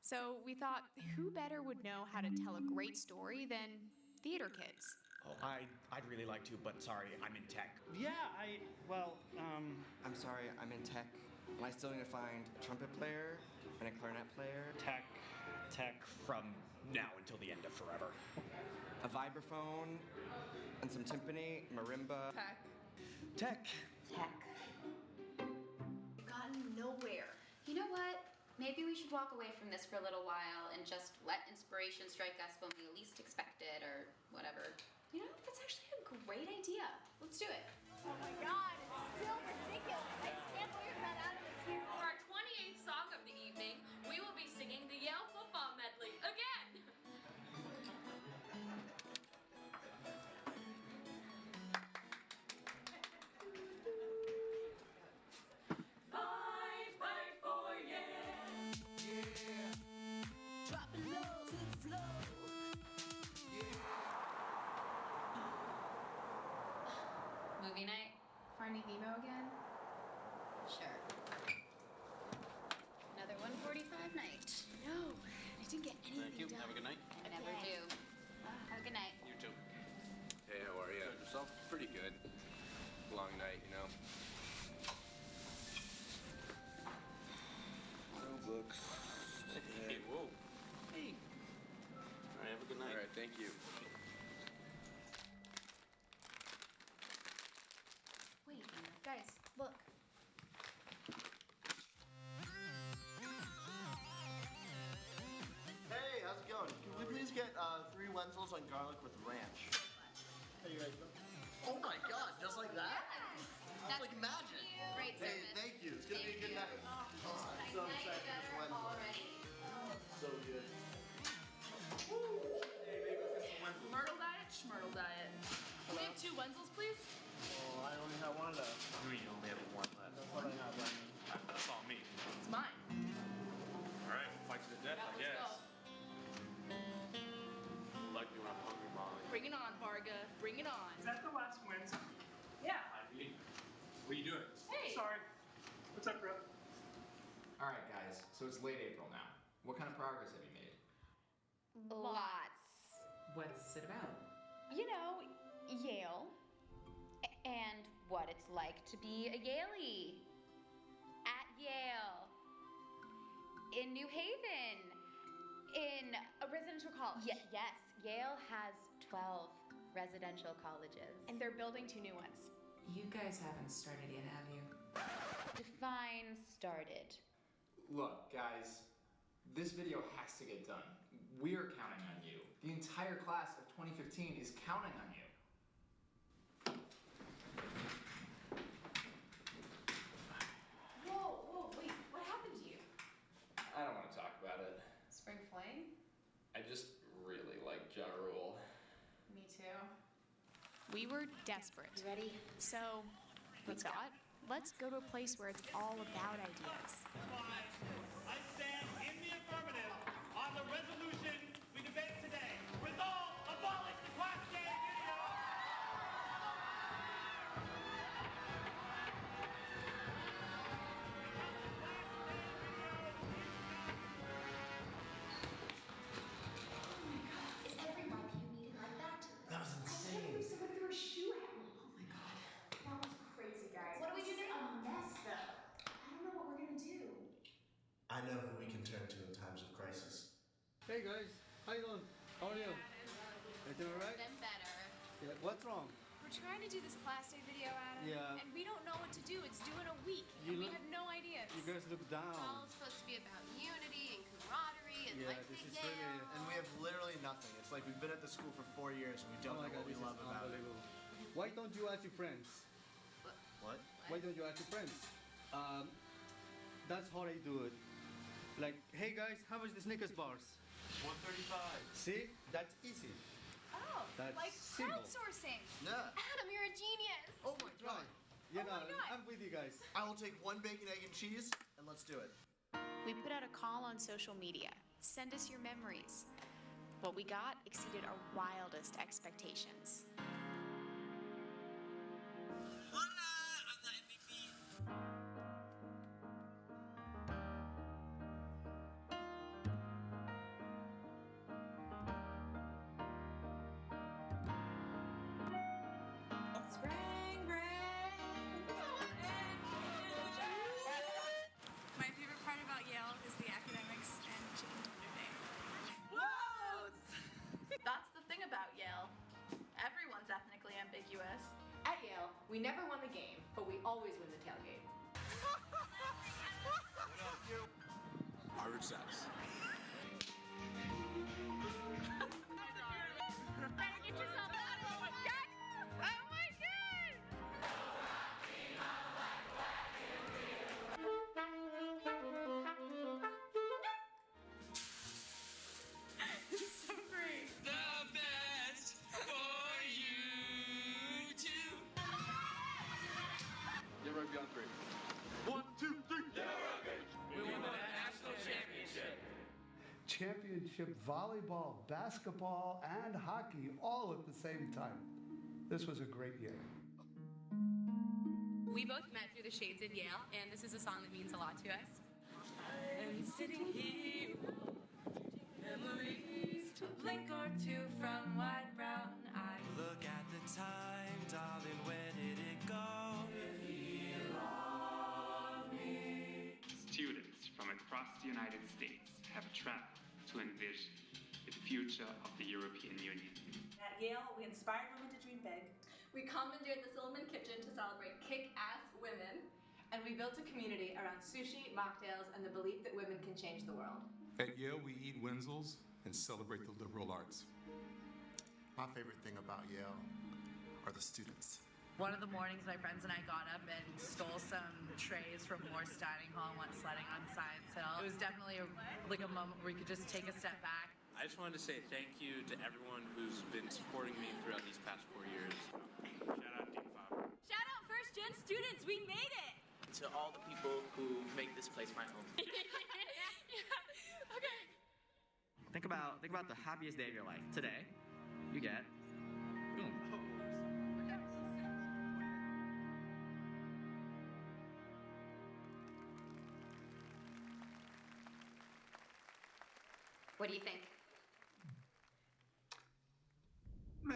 So we thought, who better would know how to tell a great story than theater kids? Oh, I'd really like to, but sorry, I'm in tech. Yeah, I'm sorry, I'm in tech. And I still need to find a trumpet player and a clarinet player. Tech from now until the end of forever. A vibraphone and some timpani, marimba. Tech. We've gotten nowhere. You know what? Maybe we should walk away from this for a little while and just let inspiration strike us when we least expect it or whatever. You know, that's actually a great idea. Let's do it. Oh my god, it's still ridiculous. I can't believe that Adam is here. For our 28th song of the evening, we will be singing the Yale football medley again. Fight for Yale. Yeah. Drop it low to the floor. Movie night? Finding Nemo again? Sure. Another 1:45 night. No, I didn't get anything Thank you. done. Have a good night. I never do. Have a good night. You too. Hey, how are you? Yourself? Pretty good. Long night, you know. No books. Hey, whoa. Hey. All right, have a good night. All right, thank you. Wait, guys, look. Hey, how's it going? Can we please get 3 lentils on garlic with ranch? How you guys doing? Oh my god, just like that? That's like magic. Great Hey, service. thank you. It's gonna be a good night. Oh, I'm so excited for this Wednesday. So good. Myrtle diet, schmyrtle diet. Can we have 2 Wenzels, please? Oh, I only have one of those. You only have one left. That's what I have right now. That's all me. It's mine. All right, fight to the death, I Let's guess. go. Like me when I'm hungry, Molly. Bring it on, Varga. Bring it on. Is that the last Wednesday? Yeah. Hi, B. What are you doing? Hey. Sorry. What's up, bro? All right, guys. So it's late April now. What kind of progress have you made? Lots. What's it about? You know, Yale. And what it's like to be a Yalie. At Yale. In New Haven. In a residential college. Yes. Yale has 12 residential colleges. And they're building 2 new ones. You guys haven't started yet, have you? Define started. Look, guys, This video has to get done. We're counting on you. The entire class of 2015 is counting on you. Whoa, wait, what happened to you? I don't want to talk about it. Spring fling? I just really like Ja Rule. Me too. We were desperate. You ready? So we thought, let's go to a place where it's all about ideas. I stand in the affirmative on the resolution we debate today. Resolve, abolish the Class Day video! Is every YPU meeting like that? That was insane. Someone threw a shoe at me. Oh my god. That was crazy, guys. What do we do now? A mess, though. I don't know what we're gonna do. I know who we can turn to in times of crisis. Hey guys, how you doing? How are you? Everything alright? Them better. Yeah, what's wrong? We're trying to do this class day video, Adam. Yeah. And we don't know what to do. It's due in a week. You And we look- have no ideas. You guys look down. supposed to be about unity and camaraderie and Yeah, like this the is Yale. really- And we have literally nothing. It's like we've been at the school for 4 years and we don't Oh my know god, what we this love is about it. unbelievable. Why don't you ask your friends? What? Why don't you ask your friends? That's how I do it. Like, hey guys, how much the Snickers bars? 135. See? That's easy. Oh, That's like simple. crowdsourcing. Yeah. Adam, you're a genius. Oh my god. You Oh know, my God. I'm with you guys. I will take 1 bacon, egg, and cheese, and let's do it. We put out a call on social media. Send us your memories. What we got exceeded our wildest expectations. My favorite part about Yale is the academics and chicken dinner day. Whoa! That's the thing about Yale. Everyone's ethnically ambiguous. At Yale, we never won the game, but we always win the tailgate. Harvard sucks. Better get yourself out of my god! Oh my god! It's so great. The best for you too. Yale Rugby on 3. 1, 2, 3. We won the national championship. Championship volleyball, basketball, and hockey all at the same time. This was a great year. We both met through the shades at Yale, and this is a song that means a lot to us. I'm sitting here, memories, a blink or two from wide brown eyes. Look at the time, darling, where did it go? Students from across the United States have traveled to envision the future of the European Union. At Yale, we inspired women to dream big. We commandeered the Silliman Kitchen to celebrate kick-ass women. And we built a community around sushi, mocktails, and the belief that women can change the world. At Yale, we eat Wenzel's and celebrate the liberal arts. My favorite thing about Yale are the students. One of the mornings, my friends and I got up and stole some trays from Morse Dining Hall and went sledding on Science Hill. It was definitely a moment where you could just take a step back. I just wanted to say thank you to everyone who's been supporting me throughout these past 4 years. Shout out Dean Faber. Shout out first gen students, we made it! To all the people who make this place my home. Okay. Think about the happiest day of your life. Today, you get boom. What do you think? Meh.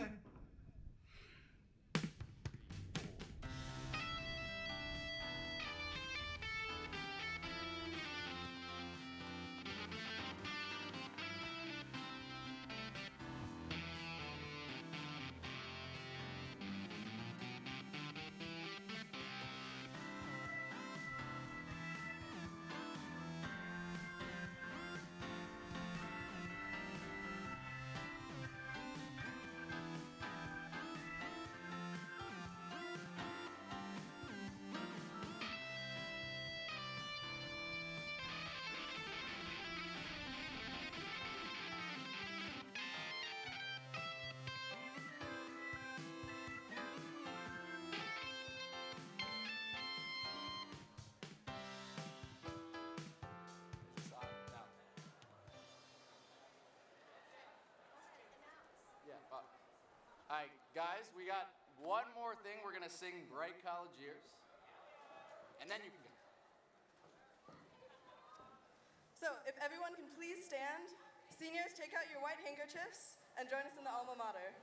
Guys, we got one more thing. We're gonna sing Bright College Years, and then you can go. So, if everyone can please stand, seniors, take out your white handkerchiefs and join us in the alma mater.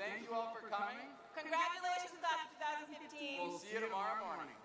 Thank you all for coming. Congratulations, class of 2015. We'll see you tomorrow morning.